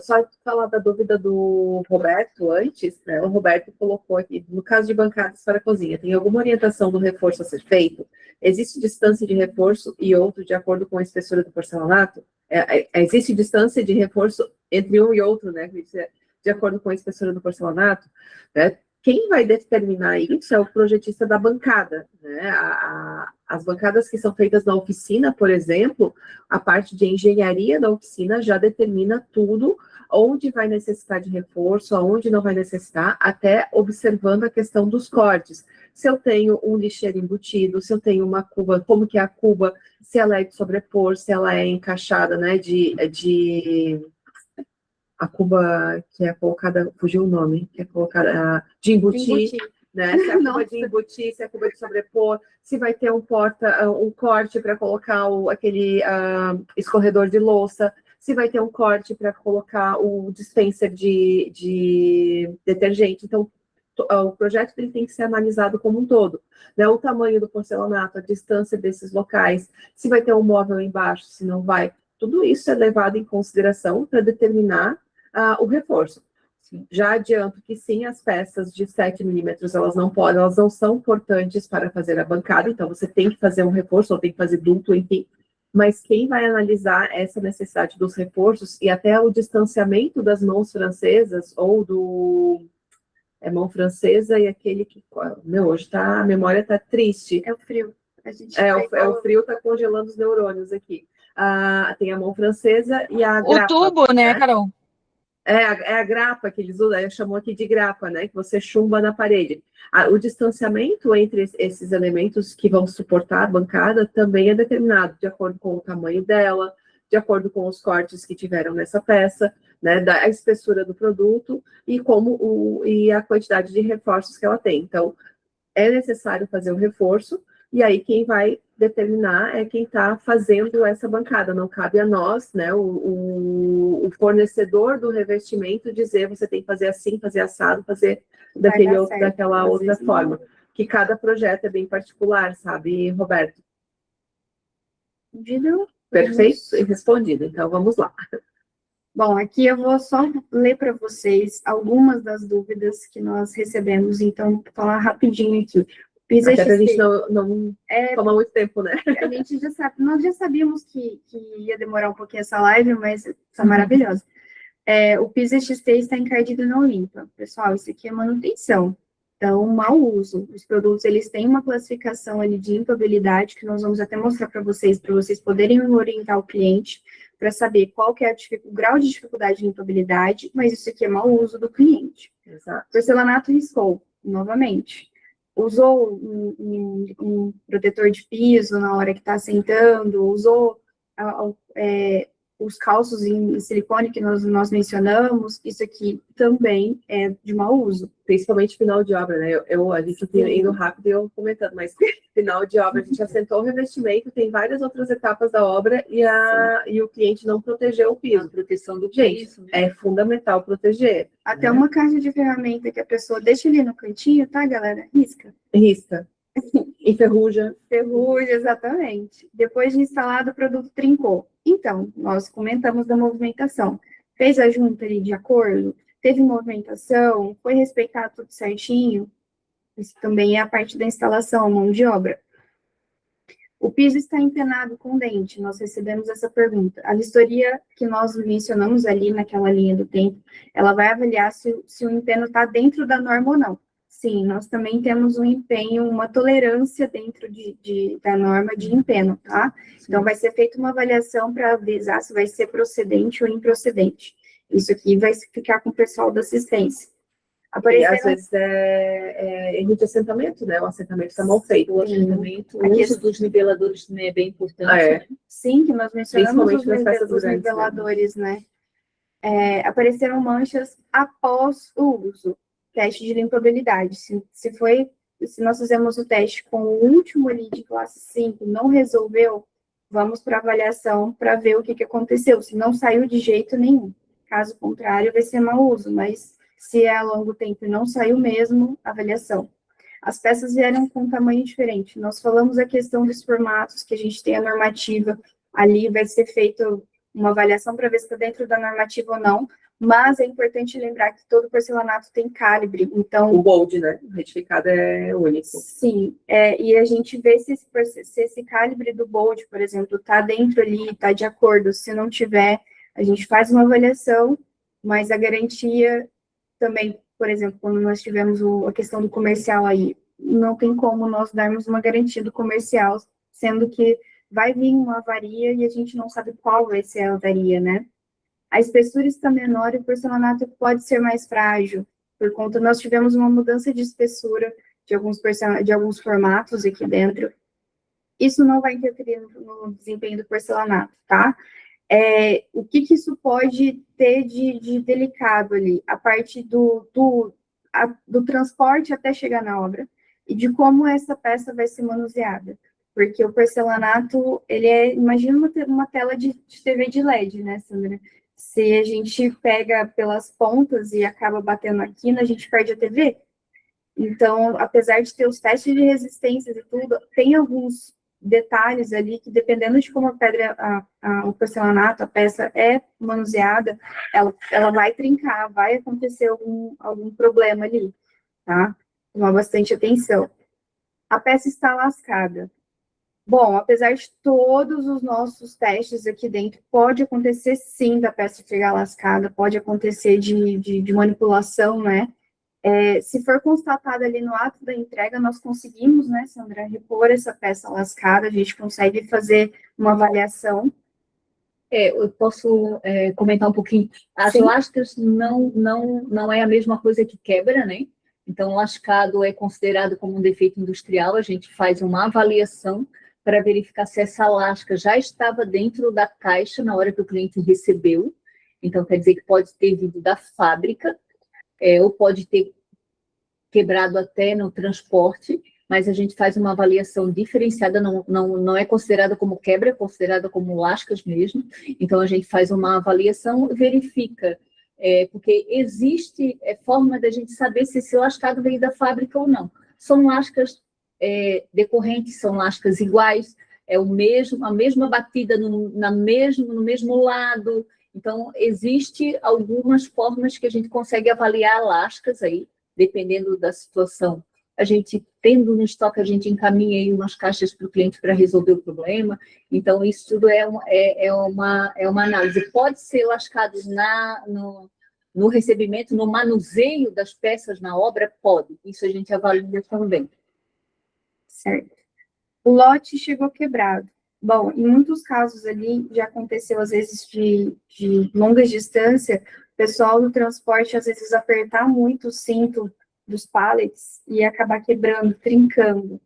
Só falar da dúvida do Roberto antes, né? O Roberto colocou aqui, no caso de bancadas para a cozinha, tem alguma orientação do reforço a ser feito? Existe distância de reforço e outro de acordo com a espessura do porcelanato? Existe distância de reforço entre um e outro, né? De acordo com a espessura do porcelanato, né? quem vai determinar isso é o projetista da bancada, né? As bancadas que são feitas na oficina, por exemplo, a parte de engenharia da oficina já determina tudo, onde vai necessitar de reforço, aonde não vai necessitar, até observando a questão dos cortes. Se eu tenho um lixeiro embutido, se eu tenho uma cuba, como que é a cuba, se ela é de sobrepor, se ela é encaixada, né, a cuba que é colocada, fugiu o nome, que é colocada de embutir, né? Se é a cuba de embutir, se é a cuba de sobrepor, se vai ter um corte para colocar aquele escorredor de louça, se vai ter um corte para colocar o dispenser de detergente. Então, o projeto ele tem que ser analisado como um todo, né? O tamanho do porcelanato, a distância desses locais, se vai ter um móvel embaixo, se não vai. Tudo isso é levado em consideração para determinar o reforço. Já adianto que sim, as peças de 7 milímetros, elas não são portantes para fazer a bancada, então você tem que fazer um reforço, ou tem que fazer duplo, enfim. Mas quem vai analisar essa necessidade dos reforços e até o distanciamento das mãos francesas, ou mão francesa e aquele que... hoje a memória está triste. É o frio. O frio está congelando os neurônios aqui. Tem a mão francesa e a grapa. O tubo, né, Carol? É a grapa que eles usam, chamam aqui de grapa, né? Que você chumba na parede. O distanciamento entre esses elementos que vão suportar a bancada também é determinado de acordo com o tamanho dela, de acordo com os cortes que tiveram nessa peça, né? Da espessura do produto e a quantidade de reforços que ela tem. Então, é necessário fazer o reforço, e aí quem vai determinar é quem está fazendo essa bancada. Não cabe a nós, né, o fornecedor do revestimento, dizer você tem que fazer assim, fazer assado, fazer daquela outra forma. Que cada projeto é bem particular, sabe, Roberto? Entendido? Perfeito, e respondido. Então, vamos lá. Bom, aqui eu vou só ler para vocês algumas das dúvidas que nós recebemos, então, vou falar rapidinho aqui. Até para a gente não tomar muito tempo, né? A gente já sabe, nós já sabíamos que ia demorar um pouquinho essa live, mas está maravilhosa. O PIS XT está encardido na Olimpa. Pessoal, isso aqui é manutenção. Então, mau uso. Os produtos, eles têm uma classificação ali de limpa-habilidade, que nós vamos até mostrar para vocês poderem orientar o cliente, para saber qual que é o grau de dificuldade de limpa-habilidade, mas isso aqui é mau uso do cliente. Exato. Porcelanato riscou, novamente. Usou um protetor de piso na hora que está sentando, usou os calços em silicone que nós mencionamos, isso aqui também é de mau uso. Principalmente final de obra, né? A gente indo rápido e eu comentando, mas final de obra, a gente assentou o revestimento, tem várias outras etapas da obra e o cliente não protegeu o piso. A proteção do piso, né? É fundamental proteger. Até uma caixa de ferramenta que a pessoa deixa ali no cantinho, tá, galera? Risca. Enferruja. Ferruja, exatamente. Depois de instalado, o produto trincou. Então, nós comentamos da movimentação. Fez a junta ali de acordo? Teve movimentação? Foi respeitado tudo certinho? Isso também é a parte da instalação, mão de obra. O piso está empenado com dente? Nós recebemos essa pergunta. A vistoria que nós mencionamos ali naquela linha do tempo, ela vai avaliar se o empeno está dentro da norma ou não. Sim, nós também temos um empenho, uma tolerância dentro da norma de empeno, tá? Sim. Então, vai ser feita uma avaliação para avisar se vai ser procedente ou improcedente. Isso aqui vai ficar com o pessoal da assistência. E às vezes erro de assentamento, né? O assentamento está mal feito. O assentamento, o uso dos niveladores também é bem importante. Né? Sim, que nós mencionamos os niveladores, né? Apareceram manchas após o uso. Teste de limpabilidade. Se nós fizemos o teste com o último ali de classe 5, não resolveu, vamos para avaliação para ver o que aconteceu. Se não saiu de jeito nenhum. Caso contrário, vai ser mau uso, mas se é a longo tempo e não saiu mesmo, avaliação. As peças vieram com um tamanho diferente. Nós falamos a questão dos formatos, que a gente tem a normativa. Ali vai ser feita uma avaliação para ver se está dentro da normativa ou não, mas é importante lembrar que todo porcelanato tem calibre, então... O bold, né? O retificado é único. Sim, e a gente vê se esse calibre do bold, por exemplo, está dentro ali, está de acordo. Se não tiver, a gente faz uma avaliação, mas a garantia também, por exemplo, quando nós tivemos a questão do comercial aí, não tem como nós darmos uma garantia do comercial, sendo que vai vir uma avaria e a gente não sabe qual vai ser a avaria, né? A espessura está menor e o porcelanato pode ser mais frágil, por conta, nós tivemos uma mudança de espessura de alguns formatos aqui dentro. Isso não vai interferir no desempenho do porcelanato, tá? O que isso pode ter de delicado ali? A parte do transporte até chegar na obra e de como essa peça vai ser manuseada. Porque o porcelanato, imagina uma tela de TV de LED, né, Sandra? Se a gente pega pelas pontas e acaba batendo aqui, a gente perde a TV. Então, apesar de ter os testes de resistências e tudo, tem alguns detalhes ali que, dependendo de como a pedra, o porcelanato, a peça é manuseada, ela vai trincar, vai acontecer algum problema ali, tá? Tomar bastante atenção. A peça está lascada. Bom, apesar de todos os nossos testes aqui dentro, pode acontecer sim da peça chegar lascada, pode acontecer de manipulação, né? Se for constatado ali no ato da entrega, nós conseguimos, né, Sandra, repor essa peça lascada, a gente consegue fazer uma avaliação. Eu posso comentar um pouquinho. As Sim. lascas não é a mesma coisa que quebra, né? Então, lascado é considerado como um defeito industrial, a gente faz uma avaliação para verificar se essa lasca já estava dentro da caixa na hora que o cliente recebeu. Então, quer dizer que pode ter vindo da fábrica, ou pode ter quebrado até no transporte, mas a gente faz uma avaliação diferenciada, não é considerada como quebra, é considerada como lascas mesmo. Então, a gente faz uma avaliação e verifica, porque existe forma da gente saber se esse lascado veio da fábrica ou não. São lascas decorrentes, são lascas iguais, a mesma batida no mesmo lado. Então, existe algumas formas que a gente consegue avaliar lascas aí, dependendo da situação. A gente, tendo no estoque, a gente encaminha aí umas caixas para o cliente para resolver o problema. Então, isso tudo é uma análise. Pode ser lascado no recebimento, no manuseio das peças na obra? Pode. Isso a gente avalia também. Certo. O lote chegou quebrado. Bom, em muitos casos ali, já aconteceu, às vezes, de longa distância, o pessoal do transporte, às vezes, apertar muito o cinto dos pallets e acabar quebrando, trincando.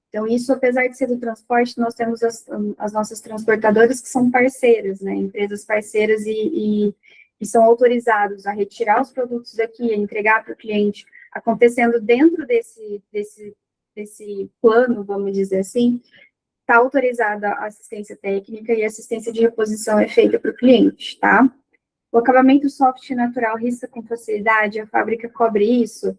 Então, isso, apesar de ser do transporte, nós temos as nossas transportadoras que são parceiras, né, empresas parceiras e são autorizados a retirar os produtos daqui, a entregar para o cliente, acontecendo dentro desse plano, vamos dizer assim, está autorizada a assistência técnica e a assistência de reposição é feita para o cliente, tá? O acabamento soft natural risca com facilidade, a fábrica cobre isso?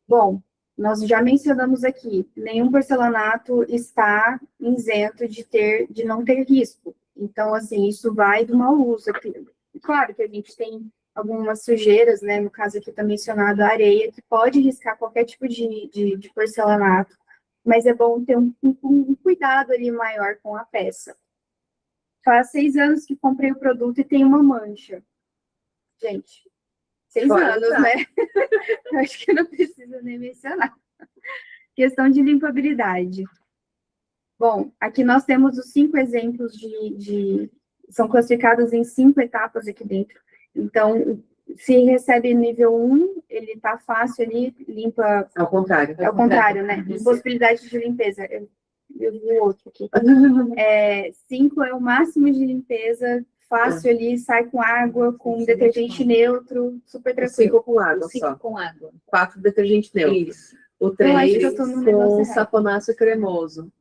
Bom, nós já mencionamos aqui, nenhum porcelanato está isento de não ter risco. Então, assim, isso vai do mau uso. Claro que a gente tem algumas sujeiras, né? No caso aqui está mencionado a areia, que pode riscar qualquer tipo de porcelanato, mas é bom ter um cuidado ali maior com a peça. Faz 6 anos que comprei o produto e tem uma mancha. Gente, 6 anos, né? Eu acho que não precisa nem mencionar. Questão de limpabilidade. Bom, aqui nós temos os 5 exemplos são classificados em 5 etapas aqui dentro. Então, se recebe nível 1, ele está fácil ali, limpa... Ao contrário. É o contrário, né? Impossibilidade de limpeza. Eu vi o outro aqui. 5 é o máximo de limpeza, fácil ali, sai com água, com detergente neutro, super tranquilo. 5 com água 5 só. com água. 4 detergente neutro. Isso. O Eu acho 3 que eu tô no negócio com errado. saponáceo cremoso.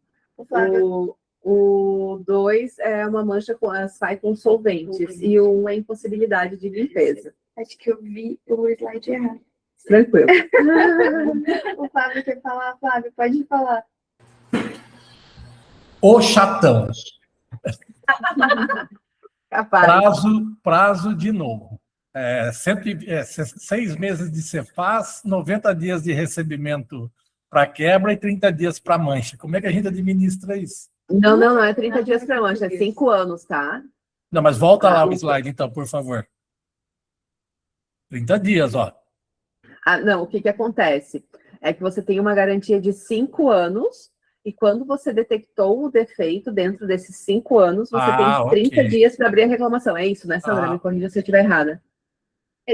O 2 é uma mancha sai com solventes. E o 1 é impossibilidade de limpeza. Acho que eu vi o slide errado. Tranquilo. O Flávio quer falar. Flávio, pode falar. O chatão. Capaz. Prazo de novo. 6 meses de Cefaz, 90 dias de recebimento para quebra e 30 dias para mancha. Como é que a gente administra isso? Não é 30 dias para mancha, é 5 anos, tá? Não, mas volta lá o slide, então, por favor. 30 dias, ó. Não, o que que acontece? É que você tem uma garantia de 5 anos, e quando você detectou o defeito dentro desses 5 anos, você tem 30 ok. dias para abrir a reclamação. É isso, né, Sandra? Me corrija se eu estiver errada.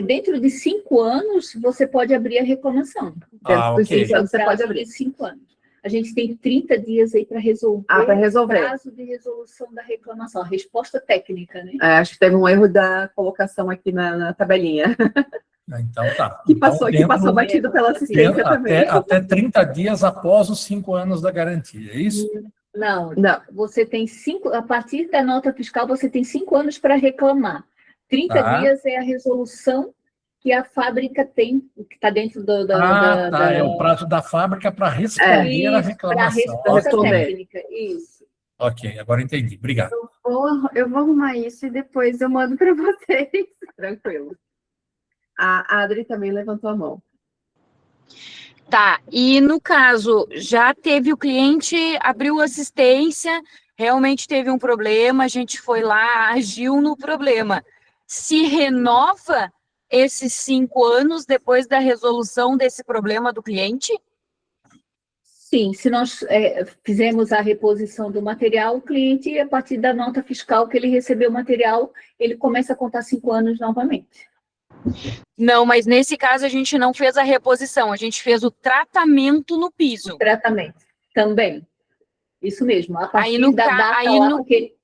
Dentro de 5 anos, você pode abrir a reclamação. Dentro dos ok. 5 anos, você Prazo pode abrir. de 5 anos. A gente tem 30 dias aí para resolver. Para resolver. O prazo de resolução da reclamação, a resposta técnica, né? Acho que teve um erro da colocação aqui na tabelinha. Então tá. Que passou Então, batido pela assistência também. até 30 dias após os 5 anos da garantia, é isso? Não, Não. você tem 5, a partir da nota fiscal, você tem 5 anos para reclamar. 30 Tá. dias é a resolução que a fábrica tem, que está dentro É o prazo da fábrica para responder a para a reclamação. resposta Ok. técnica. Isso. Ok, agora entendi. Obrigado. Eu vou arrumar isso e depois eu mando para vocês. Tranquilo. A Adri também levantou a mão. Tá, e no caso, já teve o cliente, abriu assistência, realmente teve um problema, a gente foi lá, agiu no problema. Se renova esses 5 anos depois da resolução desse problema do cliente? Sim, se nós fizermos a reposição do material, o cliente, a partir da nota fiscal que ele recebeu o material, ele começa a contar 5 anos novamente. Não, mas nesse caso a gente não fez a reposição, a gente fez o tratamento no piso. Tratamento também. Isso mesmo. A partir Aí no da ca- data aí lá, no- porque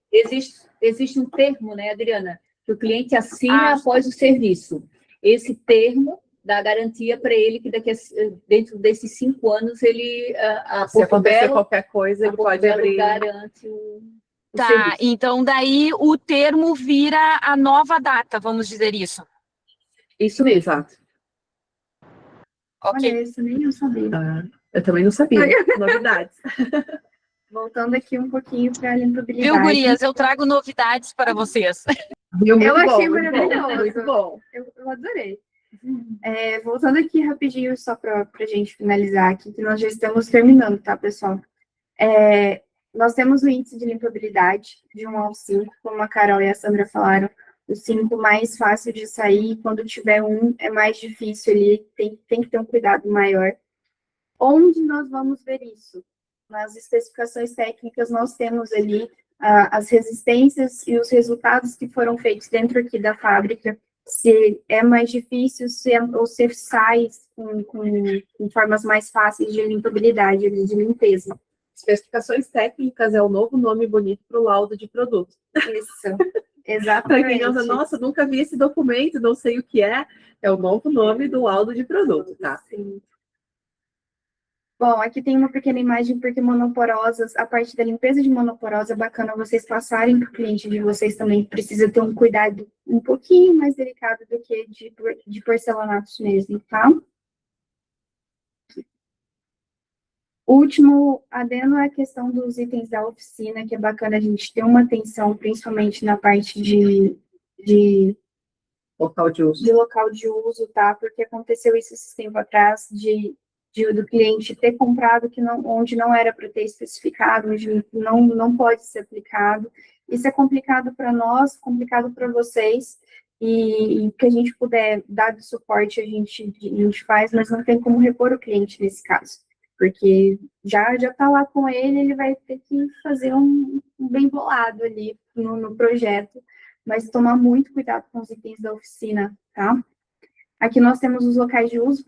existe um termo, né, Adriana, que o cliente assina após o serviço. Esse termo dá garantia para ele que dentro desses 5 anos ele Se acontecer qualquer coisa, ele pode abrir. garante o Tá, serviço. então daí o termo vira a nova data, vamos dizer isso. Isso mesmo. Exato. Ok. Olha, isso nem eu sabia. Eu também não sabia. Novidades. Voltando aqui um pouquinho para a limpabilidade. Viu, gurias? Eu trago novidades para vocês. Viu? Muito Eu bom, achei muito bom, maravilhoso. muito bom. Eu adorei. Voltando aqui rapidinho, só para a gente finalizar aqui, que nós já estamos terminando, tá, pessoal? Nós temos o índice de limpabilidade de 1 ao 5, como a Carol e a Sandra falaram, o 5 mais fácil de sair, quando tiver 1 é mais difícil ali, tem que ter um cuidado maior. Onde nós vamos ver isso? Nas especificações técnicas, nós temos ali as resistências e os resultados que foram feitos dentro aqui da fábrica, se é mais difícil ou se sai com formas mais fáceis de limpabilidade, de limpeza. Especificações técnicas é o novo nome bonito para o laudo de produto. Isso, Para exatamente. quem usa, nossa, nunca vi esse documento, não sei o que é o novo nome do laudo de produto, tá? Sim. Bom, aqui tem uma pequena imagem, porque monoporosas, a parte da limpeza de monoporosa é bacana vocês passarem para o cliente de vocês também, precisa ter um cuidado um pouquinho mais delicado do que de porcelanatos mesmo, tá? O último adendo é a questão dos itens da oficina, que é bacana a gente ter uma atenção, principalmente na parte de Local de uso. local de uso, tá? Porque aconteceu isso esse tempo atrás, do cliente ter comprado onde não era para ter especificado, onde não pode ser aplicado. Isso é complicado para nós, complicado para vocês, e que a gente puder dar de suporte, a gente faz, mas não tem como repor o cliente nesse caso, porque já está lá com ele vai ter que fazer um bem bolado ali no projeto, mas tomar muito cuidado com os itens da oficina, tá? Aqui nós temos os locais de uso,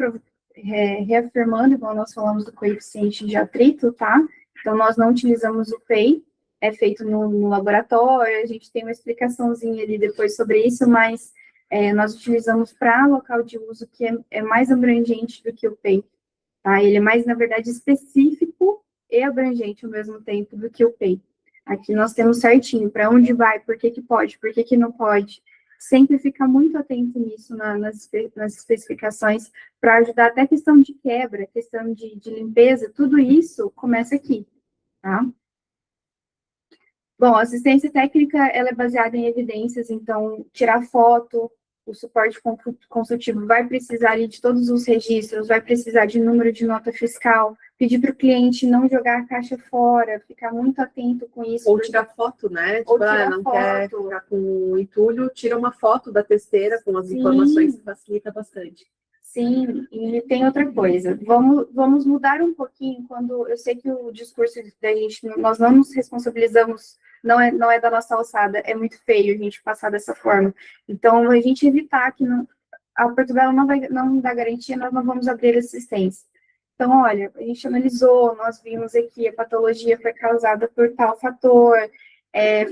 reafirmando, igual nós falamos do coeficiente de atrito, tá? Então, nós não utilizamos o PEI, é feito no laboratório, a gente tem uma explicaçãozinha ali depois sobre isso, mas nós utilizamos para local de uso que é mais abrangente do que o PEI, tá? Ele é mais, na verdade, específico e abrangente ao mesmo tempo do que o PEI. Aqui nós temos certinho para onde vai, por que pode, por que não pode. Sempre ficar muito atento nisso nas especificações, para ajudar até a questão de quebra, questão de limpeza, tudo isso começa aqui, tá? Bom, a assistência técnica, ela é baseada em evidências, então, tirar foto, o suporte consultivo vai precisar ali de todos os registros, vai precisar de número de nota fiscal, pedir para o cliente não jogar a caixa fora, ficar muito atento com isso. Ou tirar foto, né? Ou Tipo, tirar não foto. quer ficar com o entulho, tira uma foto da testeira com as informações, facilita bastante. Sim, e tem outra coisa. Vamos mudar um pouquinho quando eu sei que o discurso da gente, nós não nos responsabilizamos, não é da nossa alçada, é muito feio a gente passar dessa forma. Então, a gente evitar que a Portobello não dá garantia, nós não vamos abrir assistência. Então, olha, a gente analisou, nós vimos aqui a patologia foi causada por tal fator,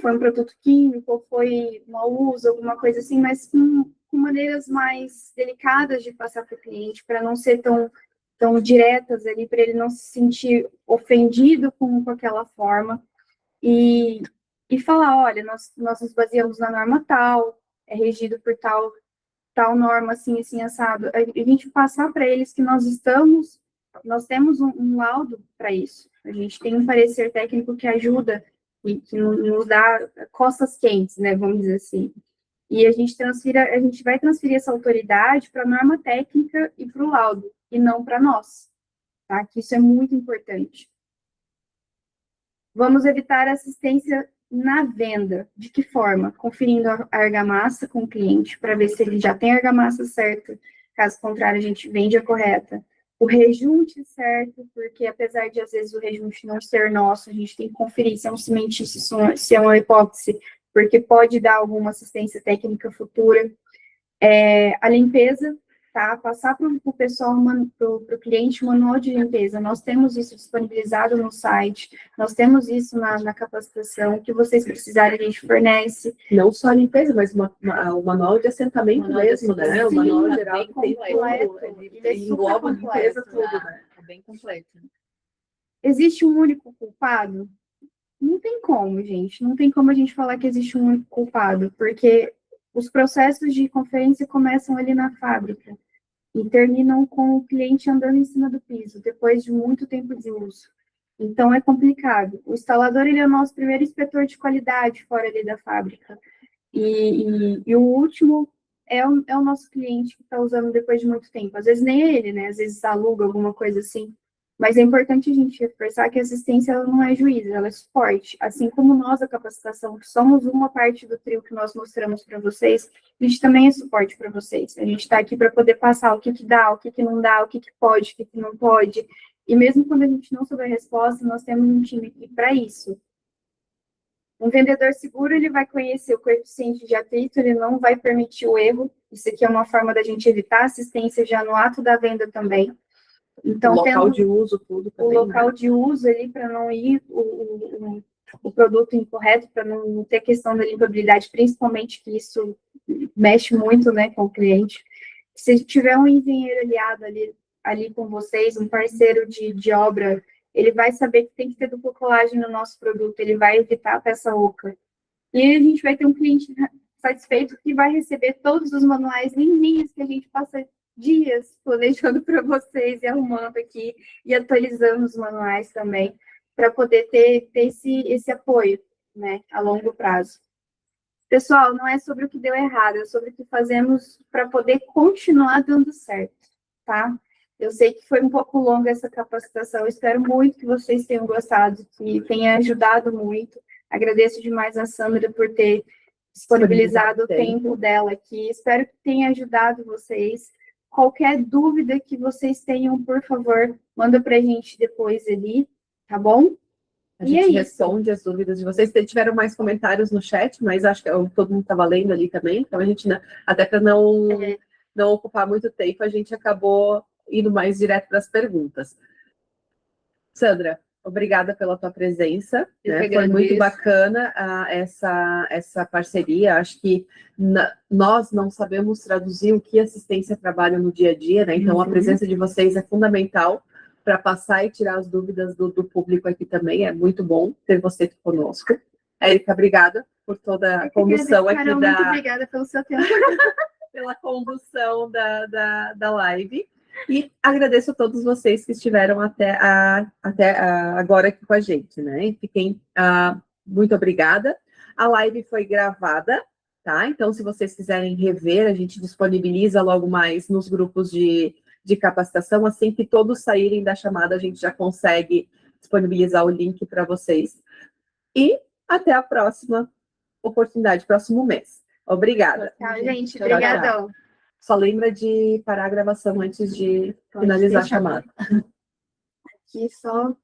foi um produto químico, foi mau uso, alguma coisa assim, mas com maneiras mais delicadas de passar para o cliente, para não ser tão diretas ali, para ele não se sentir ofendido com aquela forma, e falar, olha, nós nos baseamos na norma tal, é regido por tal norma, assim, assado, a gente passar para eles que nós temos um laudo para isso, a gente tem um parecer técnico que ajuda e que nos dá costas quentes, né, vamos dizer assim. E a gente vai transferir essa autoridade para a norma técnica e para o laudo, e não para nós, tá? Que isso é muito importante. Vamos evitar assistência na venda. De que forma? Conferindo a argamassa com o cliente, para ver se ele já tem a argamassa certa, caso contrário, a gente vende a correta. O rejunte certo, porque apesar de, às vezes, o rejunte não ser nosso, a gente tem que conferir se é um cimentício, se é uma epóxi, porque pode dar alguma assistência técnica futura. A limpeza, tá? Passar para o pessoal, para o cliente, o manual de limpeza. Nós temos isso disponibilizado no site, nós temos isso na capacitação, o que vocês precisarem, a gente fornece. Não só a limpeza, mas o manual de assentamento mesmo, né? O manual geral que tem tudo, ele engloba a limpeza tudo, né? É bem completo. Existe um único culpado? Não tem como, gente. Não tem como a gente falar que existe um único culpado, porque os processos de conferência começam ali na fábrica e terminam com o cliente andando em cima do piso, depois de muito tempo de uso. Então, é complicado. O instalador, ele é o nosso primeiro inspetor de qualidade fora ali da fábrica. E o último é o nosso cliente que está usando depois de muito tempo. Às vezes nem é ele, né? Às vezes aluga alguma coisa assim. Mas é importante a gente reforçar que a assistência ela não é juízo, ela é suporte. Assim como nós, a capacitação, que somos uma parte do trio que nós mostramos para vocês, a gente também é suporte para vocês. A gente está aqui para poder passar o que dá, o que não dá, o que pode, o que não pode. E mesmo quando a gente não souber a resposta, nós temos um time aqui para isso. Um vendedor seguro, ele vai conhecer o coeficiente de atrito, ele não vai permitir o erro. Isso aqui é uma forma da gente evitar assistência já no ato da venda também. Então, o local de uso, tudo também. O local de uso ali, para não ir o produto incorreto, para não ter questão da limpabilidade, principalmente que isso mexe muito, né, com o cliente. Se tiver um engenheiro aliado ali com vocês, um parceiro de obra, ele vai saber que tem que ter dupla colagem no nosso produto, ele vai evitar a peça oca. E a gente vai ter um cliente satisfeito que vai receber todos os manuais lindinhos que a gente passa dias planejando para vocês e arrumando aqui e atualizando os manuais também, para poder ter esse apoio, né, a longo prazo. Pessoal, não é sobre o que deu errado, é sobre o que fazemos para poder continuar dando certo, tá? Eu sei que foi um pouco longa essa capacitação, eu espero muito que vocês tenham gostado, que tenha ajudado muito. Agradeço demais a Sandra por ter disponibilizado o tempo dela aqui, espero que tenha ajudado vocês. Qualquer dúvida que vocês tenham, por favor, manda para a gente depois ali, tá bom? A gente responde as dúvidas de vocês. Tiveram mais comentários no chat, mas acho que todo mundo estava lendo ali também. Então, a gente, até para não ocupar muito tempo, a gente acabou indo mais direto para as perguntas. Sandra, obrigada pela tua presença. Né? Foi muito bacana essa parceria. Acho que nós não sabemos traduzir o que assistência trabalha no dia a dia, né? Então, a presença de vocês é fundamental para passar e tirar as dúvidas do público aqui também. É muito bom ter você conosco. Érica, obrigada por toda a condução aqui Carol, muito obrigada pelo seu tempo. Pela condução da live. E agradeço a todos vocês que estiveram até agora aqui com a gente, né? Fiquem muito obrigada. A live foi gravada, tá? Então, se vocês quiserem rever, a gente disponibiliza logo mais nos grupos de capacitação. Assim que todos saírem da chamada, a gente já consegue disponibilizar o link para vocês. E até a próxima oportunidade, próximo mês. Obrigada. Tchau, gente. Obrigadão. Só lembra de parar a gravação antes de Pode finalizar a deixar. chamada. Aqui só